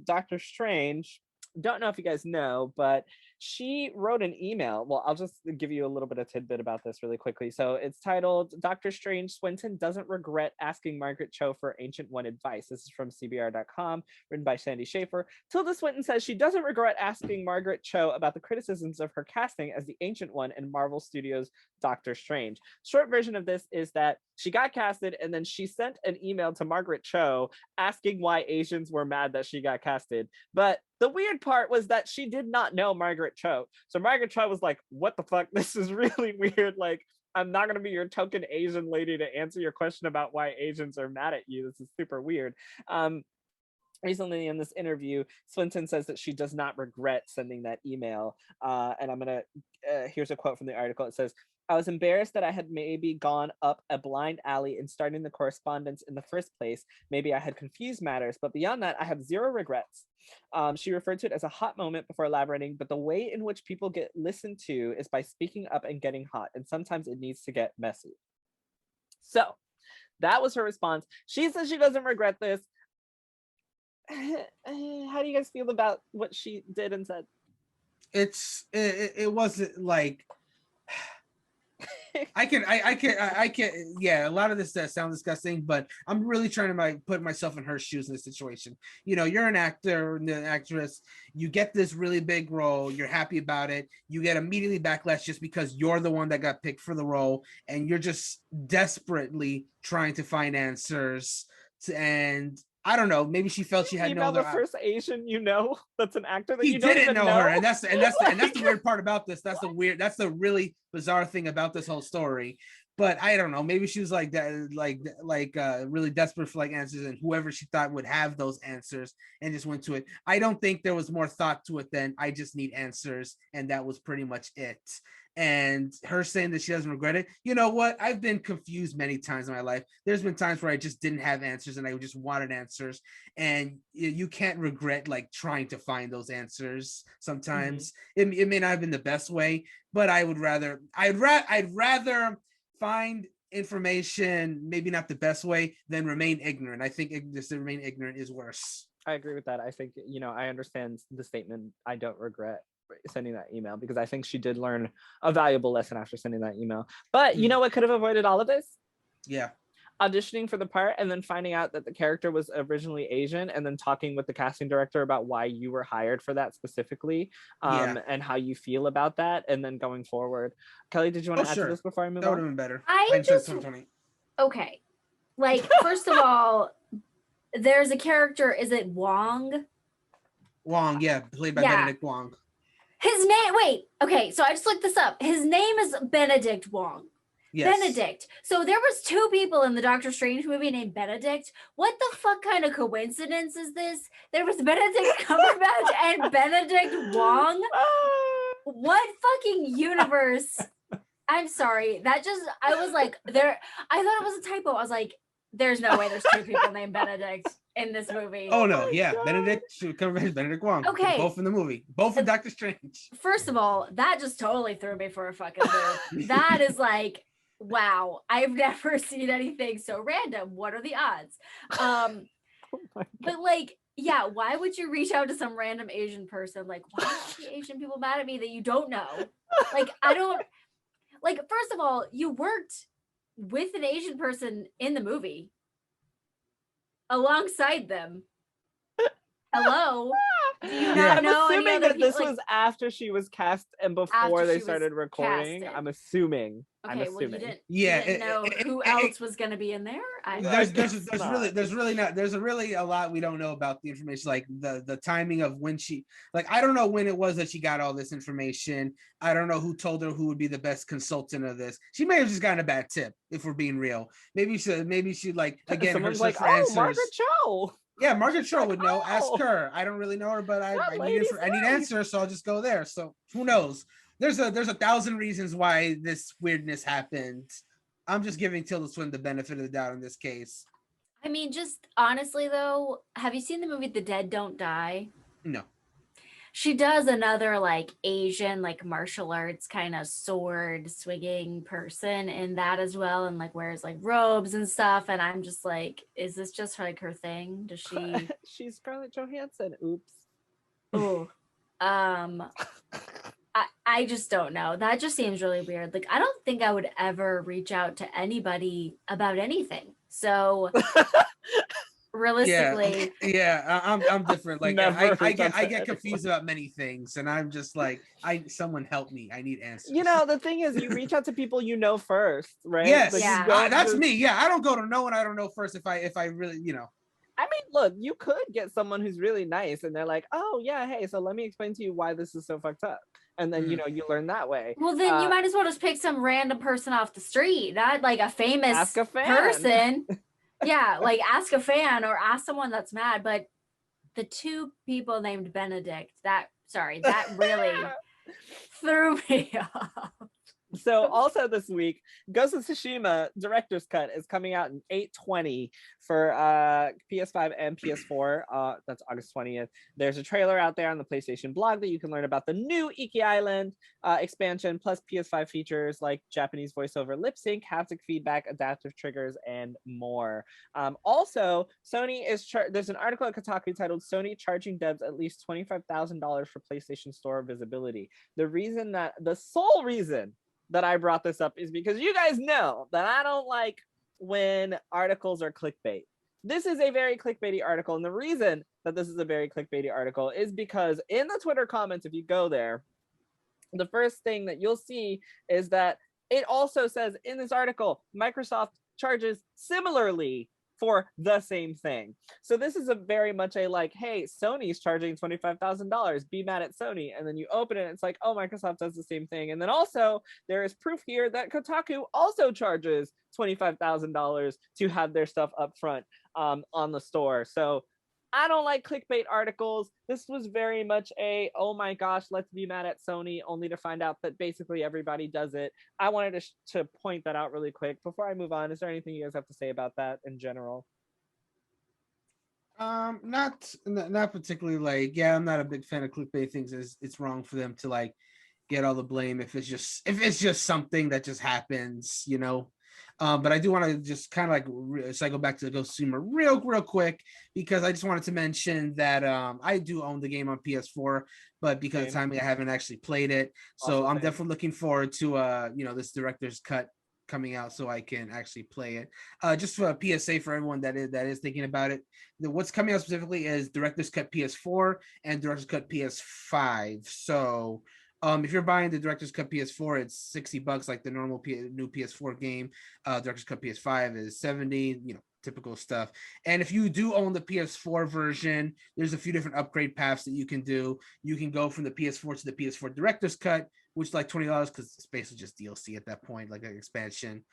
Doctor Strange, don't know if you guys know, but she wrote an email. Well, I'll just give you a little bit of tidbit about this really quickly. So it's titled, Doctor Strange Swinton doesn't regret asking Margaret Cho for Ancient One advice. This is from CBR.com, written by Sandy Schaefer. Tilda Swinton says she doesn't regret asking Margaret Cho about the criticisms of her casting as the Ancient One in Marvel Studios' Doctor Strange. Short version of this is that she got casted, and then she sent an email to Margaret Cho asking why Asians were mad that she got casted. But the weird part was that she did not know Margaret Cho. So Margaret Cho was like, what the fuck? This is really weird. Like, I'm not going to be your token Asian lady to answer your question about why Asians are mad at you. This is super weird. Recently in this interview, Swinton says that she does not regret sending that email. And I'm going to, here's a quote from the article. It says, I was embarrassed that I had maybe gone up a blind alley in starting the correspondence in the first place. Maybe I had confused matters, but beyond that, I have zero regrets. She referred to it as a hot moment before elaborating, but the way in which people get listened to is by speaking up and getting hot, and sometimes it needs to get messy. So that was her response. She says she doesn't regret this. How do you guys feel about what she did and said? It wasn't like I can yeah, a lot of this sounds disgusting, but I'm really trying to put myself in her shoes in this situation. You're an actor and an actress, you get this really big role, you're happy about it, you get immediately backlash just because you're the one that got picked for the role, and you're just desperately trying to find answers and I don't know. Maybe she felt she had no other. The first Asian that's an actor that you didn't know her, and that's the weird part about this. That's the really bizarre thing about this whole story. But I don't know. Maybe she was like that, really desperate for like answers, and whoever she thought would have those answers, and just went to it. I don't think there was more thought to it than I just need answers, and that was pretty much it. And her saying that she doesn't regret it. You know what? I've been confused many times in my life. There's been times where I just didn't have answers and I just wanted answers. And you can't regret like trying to find those answers. Sometimes it may not have been the best way, but I'd rather find information, maybe not the best way, than remain ignorant. I think just to remain ignorant is worse. I agree with that. I think, I understand the statement, I don't regret sending that email, because I think she did learn a valuable lesson after sending that email. But you know what could have avoided all of this? Yeah. Auditioning for the part and then finding out that the character was originally Asian, and then talking with the casting director about why you were hired for that specifically, and how you feel about that, and then going forward. Kelly, did you want to add to this before I move on? That would have been better. Okay. Like, first of all, there's a character, is it Wong? Wong, yeah, played by Yeah. Benedict Wong. His name, wait, okay, so I just looked this up. His name is Benedict Wong. Yes. Benedict. So there was 2 people in the Doctor Strange movie named Benedict. What the fuck kind of coincidence is this? There was Benedict Cumberbatch and Benedict Wong. What fucking universe? I'm sorry. That just, I was like, there, I thought it was a typo. I was like, there's no way there's 2 people named Benedict in this movie. Oh no, yeah, God. Benedict Cumberbatch, Benedict Wong. Okay. Both in the movie. Both in Doctor Strange. First of all, that just totally threw me for a fucking loop. That is like, wow, I've never seen anything so random. What are the odds? But like, yeah, why would you reach out to some random Asian person? Like, why are the Asian people mad at me that you don't know? Like, I don't, like, first of all, you worked with an Asian person in the movie alongside them. Hello? Do you not know I'm assuming any other that this people? was after she was cast and before they started recording. casted. I'm assuming. Okay, well, you didn't know who else was going to be in there. There's really a lot we don't know about the information, like the timing of when she, like, I don't know when it was that she got all this information. I don't know who told her who would be the best consultant of this. She may have just gotten a bad tip, if we're being real. Maybe she like, again, someone's her like, answers. Margaret Cho. Yeah, Margaret Cho would know. Ask her. I don't really know her, but I need answers, so I'll just go there. So who knows? There's a 1,000 reasons why this weirdness happened. I'm just giving Tilda Swinton the benefit of the doubt in this case. I mean, just honestly though, have you seen the movie The Dead Don't Die? No. She does another like Asian, like martial arts kind of sword swinging person in that as well, and like wears like robes and stuff. And I'm just like, is this just like her thing? Does she? She's Scarlett Johansson. Oops. Oh, I just don't know. That just seems really weird. Like, I don't think I would ever reach out to anybody about anything. So realistically, I'm different. Like, I get confused anyone. about many things, and I'm just like, someone help me. I need answers. You know, the thing is, you reach out to people you know first, right? Yes, yeah. That's me. Yeah, I don't go to no one I don't know first if I really, you know. I mean, look, you could get someone who's really nice, and they're like, "Oh yeah, hey, so let me explain to you why this is so fucked up," and then you know you learn that way. Well, then you might as well just pick some random person off the street, not like a famous Ask a fan. person. Yeah, like ask a fan or ask someone that's mad. But the 2 people named Benedict, that really threw me off. So also this week, Ghost of Tsushima Director's Cut is coming out in 8/20 for PS5 and PS4. That's August 20th. There's a trailer out there on the PlayStation blog that you can learn about the new Iki Island expansion, plus PS5 features like Japanese voiceover lip sync, haptic feedback, adaptive triggers, and more. Also, Sony is there's an article at Kotaku titled "Sony charging devs at least $25,000 for PlayStation Store visibility." The sole reason that I brought this up is because you guys know that I don't like when articles are clickbait. This is a very clickbaity article, and the reason that this is a very clickbaity article is because in the Twitter comments, if you go there, the first thing that you'll see is that it also says in this article, Microsoft charges similarly for the same thing. So this is a very much a like, hey, Sony's charging $25,000, be mad at Sony. And then you open it and it's like, oh, Microsoft does the same thing. And then also there is proof here that Kotaku also charges $25,000 to have their stuff up front on the store. So I don't like clickbait articles. This was very much a, oh my gosh, let's be mad at Sony, only to find out that basically everybody does it. I wanted to point that out really quick. Before I move on, is there anything you guys have to say about that in general? Not particularly. Like, yeah, I'm not a big fan of clickbait things. It's wrong for them to like get all the blame if it's just something that just happens, you know. But I do want to just kind of like cycle back to the Ghost of Tsushima real quick, because I just wanted to mention that I do own the game on PS4, but because of timing, I haven't actually played it. So I'm definitely looking forward to this director's cut coming out so I can actually play it. Just for a PSA for everyone that is thinking about it, what's coming out specifically is director's cut PS4 and director's cut PS5. So If you're buying the Director's Cut PS4, it's $60 like the normal new PS4 game. Director's Cut PS5 is 70, typical stuff. And if you do own the PS4 version, there's a few different upgrade paths that you can do. You can go from the PS4 to the PS4 Director's Cut, which is like $20 because it's basically just DLC at that point, like an expansion.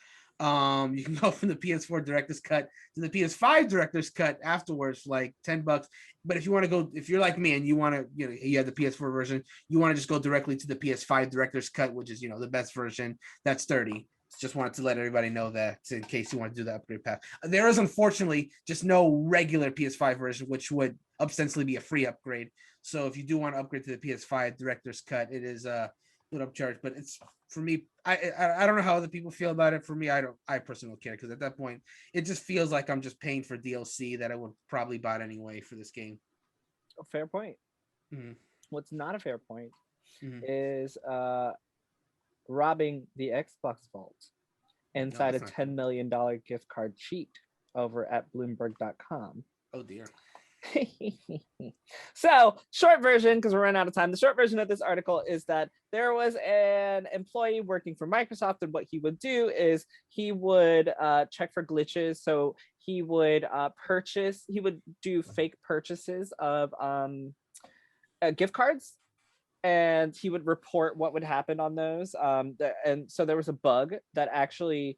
You can go from the PS4 Director's Cut to the PS5 Director's Cut afterwards, like $10. But if you want to go, if you're like me and you want to, you have the PS4 version, you want to just go directly to the PS5 Director's Cut, which is, the best version. That's $30. Just wanted to let everybody know that in case you want to do the upgrade path. There is unfortunately just no regular PS5 version, which would ostensibly be a free upgrade. So if you do want to upgrade to the PS5 Director's Cut, it is a little upcharge. But it's, for me, I don't know how other people feel about it. For me, I personally don't care, because at that point it just feels like I'm just paying for DLC that I would probably buy anyway for this game. A fair point. Mm-hmm. What's not a fair point Mm-hmm. is robbing the Xbox vault inside a $10 million gift card cheat over at Bloomberg.com. Oh dear. So, short version, because we're running out of time. The short version of this article is that there was an employee working for Microsoft, and what he would do is he would check for glitches. So he would he would do fake purchases of gift cards, and he would report what would happen on those. And so there was a bug that actually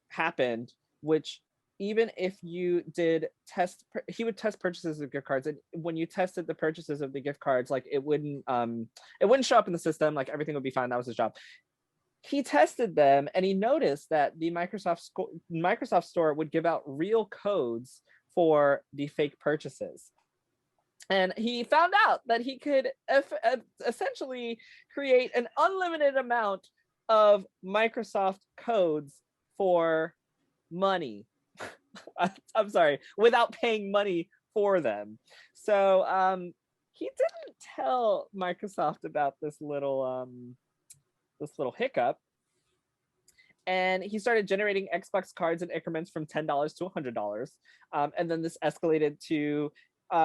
happened, which even if you did he would test purchases of gift cards, and when you tested the purchases of the gift cards, like it wouldn't show up in the system, like everything would be fine. That was his job. He tested them, and he noticed that the Microsoft Store would give out real codes for the fake purchases. And he found out that he could essentially create an unlimited amount of Microsoft codes for money. I'm sorry, without paying money for them. So he didn't tell Microsoft about this little hiccup, and he started generating Xbox cards in increments from $10 to $100, and then this escalated to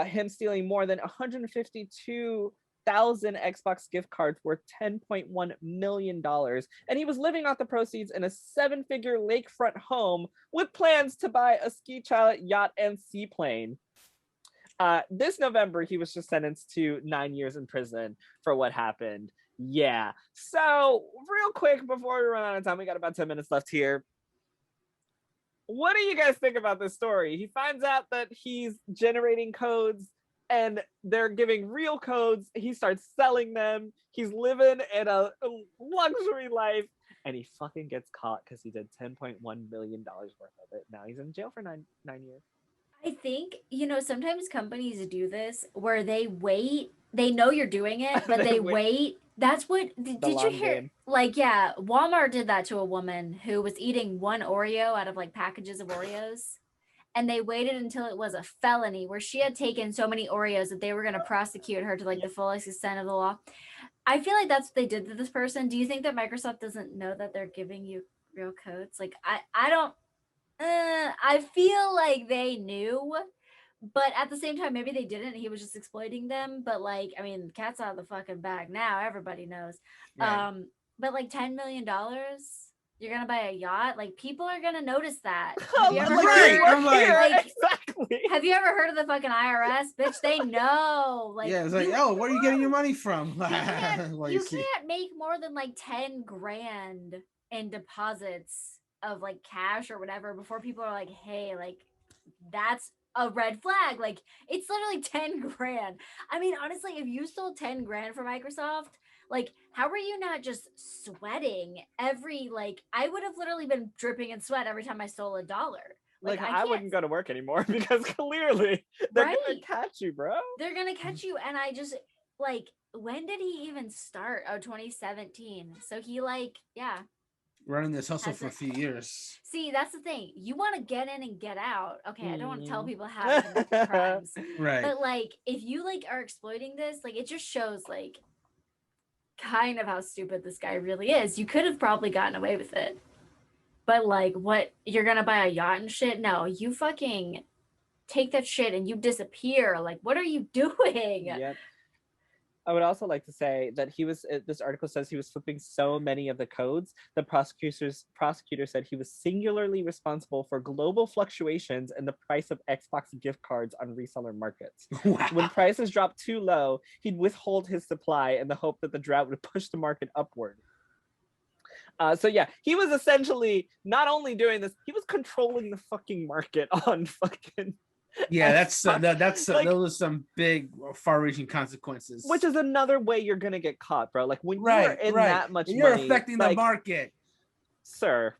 him stealing more than 152,000 Xbox gift cards worth $10.1 million. And he was living off the proceeds in a 7-figure lakefront home with plans to buy a ski chalet, yacht, and seaplane. This November, he was just sentenced to 9 years in prison for what happened. Yeah. So real quick, before we run out of time, we got about 10 minutes left here. What do you guys think about this story? He finds out that he's generating codes and they're giving real codes. He starts selling them. He's living in a luxury life, and he fucking gets caught because he did $10.1 million worth of it. Now he's in jail for nine years. I think, sometimes companies do this where they wait. They know you're doing it, but they wait. That's what, did you hear? Game. Like, yeah, Walmart did that to a woman who was eating one Oreo out of like packages of Oreos. And they waited until it was a felony where she had taken so many Oreos that they were going to prosecute her to like the fullest extent of the law. I feel like that's what they did to this person. Do you think that Microsoft doesn't know that they're giving you real codes? Like, I don't, I feel like they knew, but at the same time, maybe they didn't. He was just exploiting them. But like, I mean, cat's out of the fucking bag now. Everybody knows. Right. But like $10 million, you're gonna buy a yacht. Like, people are gonna notice that. Have you ever heard? Exactly. Have you ever heard of the fucking IRS, bitch? They know. Like, yeah, it's like, oh, where are you getting your money from? You can't make more than like 10 grand in deposits of like cash or whatever before people are like, hey, like, that's a red flag. Like, it's literally 10 grand. I mean, honestly, if you stole 10 grand from Microsoft, like, how are you not just sweating every, like, I would have literally been dripping in sweat every time I stole $1. Like I wouldn't go to work anymore because clearly they're gonna catch you, bro. They're gonna catch you. And I just, like, when did he even start? Oh, 2017. So he, like, yeah. Running this hustle for a few years. See, that's the thing. You want to get in and get out. Okay, I don't want to tell people how to commit the crimes. Right. But like, if you like are exploiting this, like, it just shows like kind of how stupid this guy really is. You could have probably gotten away with it. But like, what, you're gonna buy a yacht and shit? No, you fucking take that shit and you disappear. Like, what are you doing? Yep. I would also like to say that this article says he was flipping so many of the codes. The prosecutor said he was singularly responsible for global fluctuations in the price of Xbox gift cards on reseller markets. Wow. When prices dropped too low, he'd withhold his supply in the hope that the drought would push the market upward. So yeah, he was essentially not only doing this, he was controlling the fucking market on fucking. Yeah, that's like, those are some big, far-reaching consequences. Which is another way you're gonna get caught, bro. Like when you're in that much you're money, affecting the market, sir.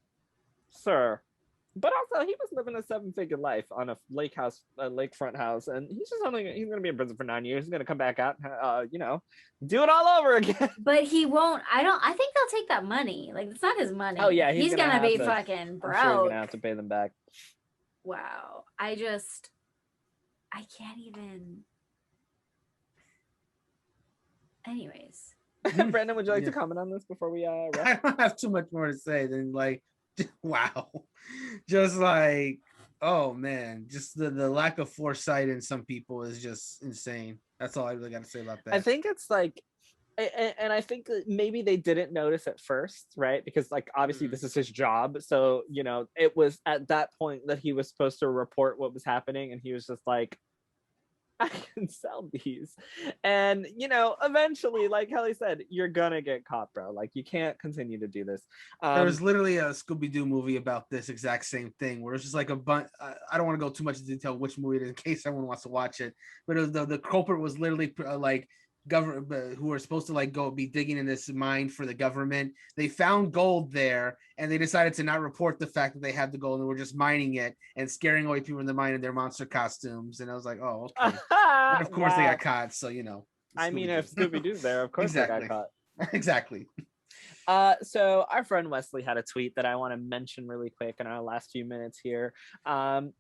But also, he was living a 7-figure life on a lakefront house, and he's gonna be in prison for 9 years. He's gonna come back out, do it all over again. But he won't. I think they'll take that money. Like, it's not his money. Oh yeah, he's gonna be fucking broke. I'm sure he's gonna have to pay them back. Wow, I can't even. Anyways, Brandon, would you like to comment on this before we wrap? I don't have too much more to say than wow, just oh man, just the lack of foresight in some people is just insane. That's all I really got to say about that. I think it's and I think that maybe they didn't notice at first, right? Because obviously this is his job, so it was at that point that he was supposed to report what was happening, and he was just like, I can sell these. And eventually, like Kellie said, you're gonna get caught, bro. Like, you can't continue to do this. There was literally a Scooby-Doo movie about this exact same thing, where it's just like a bunch. I don't want to go too much into detail which movie it is in case everyone wants to watch it, but it was the culprit was literally government who were supposed to go be digging in this mine for the government. They found gold there, and they decided to not report the fact that they had the gold, and they were just mining it and scaring away people in the mine in their monster costumes. And I was like, oh, okay. And of course they got caught. So I mean, if Scooby-Doo's there, of course exactly. They got caught. Exactly. So our friend Wesley had a tweet that I want to mention really quick in our last few minutes here. And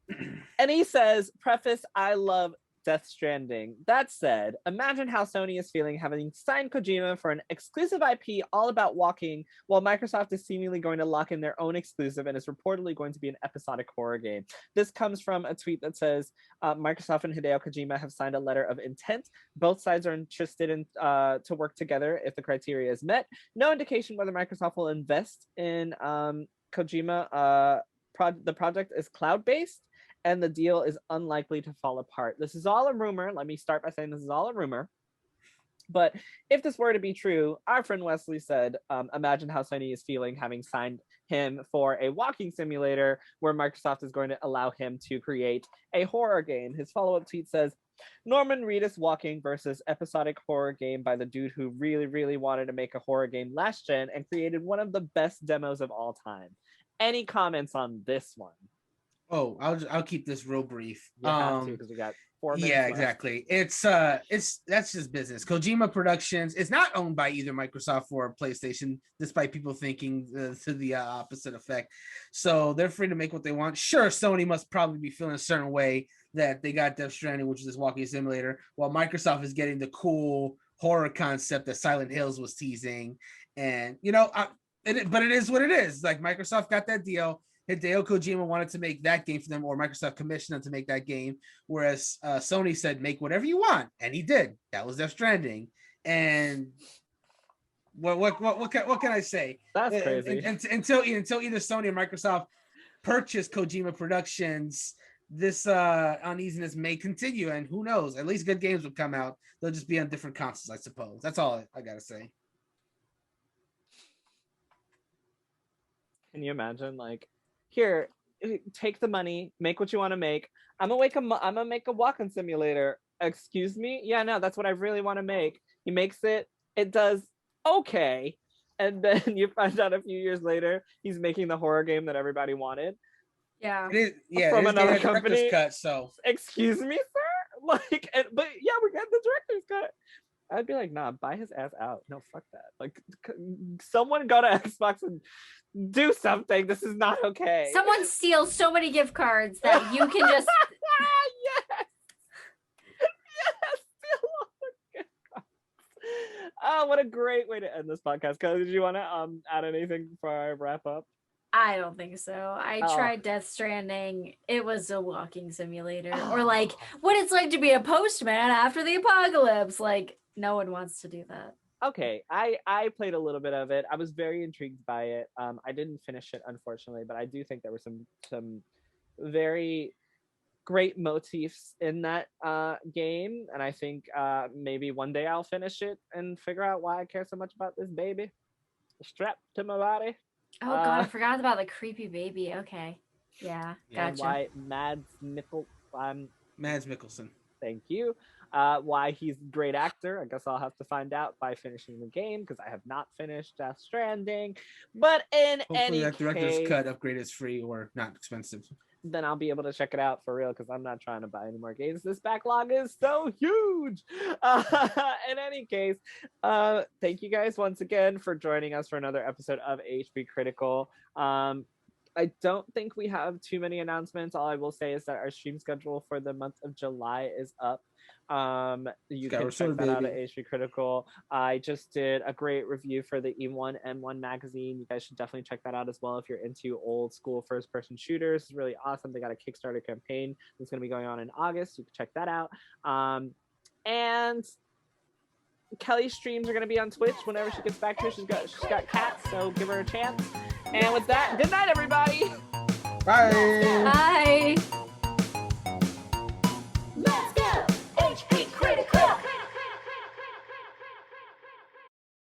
he says, preface, I love Death Stranding. That said, imagine how Sony is feeling having signed Kojima for an exclusive IP all about walking, while Microsoft is seemingly going to lock in their own exclusive and is reportedly going to be an episodic horror game. This comes from a tweet that says, Microsoft and Hideo Kojima have signed a letter of intent. Both sides are interested in to work together if the criteria is met. No indication whether Microsoft will invest in Kojima. The project is cloud-based, and the deal is unlikely to fall apart. This is all a rumor. Let me start by saying this is all a rumor. But if this were to be true, our friend Wesley said, imagine how Sony is feeling having signed him for a walking simulator where Microsoft is going to allow him to create a horror game. His follow-up tweet says, Norman Reedus walking versus episodic horror game by the dude who really, really wanted to make a horror game last gen and created one of the best demos of all time. Any comments on this one? Oh, I'll keep this real brief. You have to, because we got 4 minutes left. Exactly. It's that's just business. Kojima Productions is not owned by either Microsoft or PlayStation, despite people thinking to the opposite effect. So they're free to make what they want. Sure, Sony must probably be feeling a certain way that they got Death Stranding, which is this walking simulator, while Microsoft is getting the cool horror concept that Silent Hills was teasing. And but it is what it is. Like, Microsoft got that deal. Hideo Kojima wanted to make that game for them, or Microsoft commissioned them to make that game, whereas Sony said, make whatever you want, and he did. That was Death Stranding. And what can I say? That's crazy. Until either Sony or Microsoft purchase Kojima Productions, this uneasiness may continue, and who knows? At least good games will come out. They'll just be on different consoles, I suppose. That's all I gotta say. Can you imagine, here, take the money, make what you want to make. I'm gonna make a walking simulator. Excuse me? Yeah, no, that's what I really want to make. He makes it. It does okay, and then you find out a few years later he's making the horror game that everybody wanted. Yeah. From another company. Cut, so excuse me, sir. But yeah, we got the director's cut. I'd be like, nah, buy his ass out. No, fuck that. Someone go to Xbox and do something. This is not okay. Someone steals so many gift cards that you can just. Yes. Steal all the gift cards. Oh, what a great way to end this podcast. Kellie, did you want to add anything before I wrap up? I don't think so. I Oh. tried Death Stranding. It was a walking simulator. Or like what it's like to be a postman after the apocalypse. Like no one wants to do that. Okay, I played a little bit of it. I was very intrigued by it. I didn't finish it unfortunately, but I do think there were some very great motifs in that game, and I think maybe one day I'll finish it and figure out why I care so much about this baby strapped to my body. Oh god, I forgot about the creepy baby. Okay. Yeah, And gotcha. why Mads Mikkelsen. thank you. Why he's a great actor, I guess I'll have to find out by finishing the game because I have not finished Death Stranding. But in Hopefully any that director's case, cut upgrade is free or not expensive. then I'll be able to check it out for real because I'm not trying to buy any more games. This backlog is so huge. In any case, thank you guys once again for joining us for another episode of HP Critical. I don't think we have too many announcements. All I will say is that our stream schedule for the month of July is up. You can check that out at HP Critical. I just did a great review for the E1N1 magazine. You guys should definitely check that out as well if you're into old school first person shooters. It's really awesome. They got a Kickstarter campaign that's going to be going on in August. You can check that out. And Kellie's streams are going to be on Twitch whenever she gets back to it. She's got cats, so give her a chance. And with that, good night, everybody. Bye. Bye.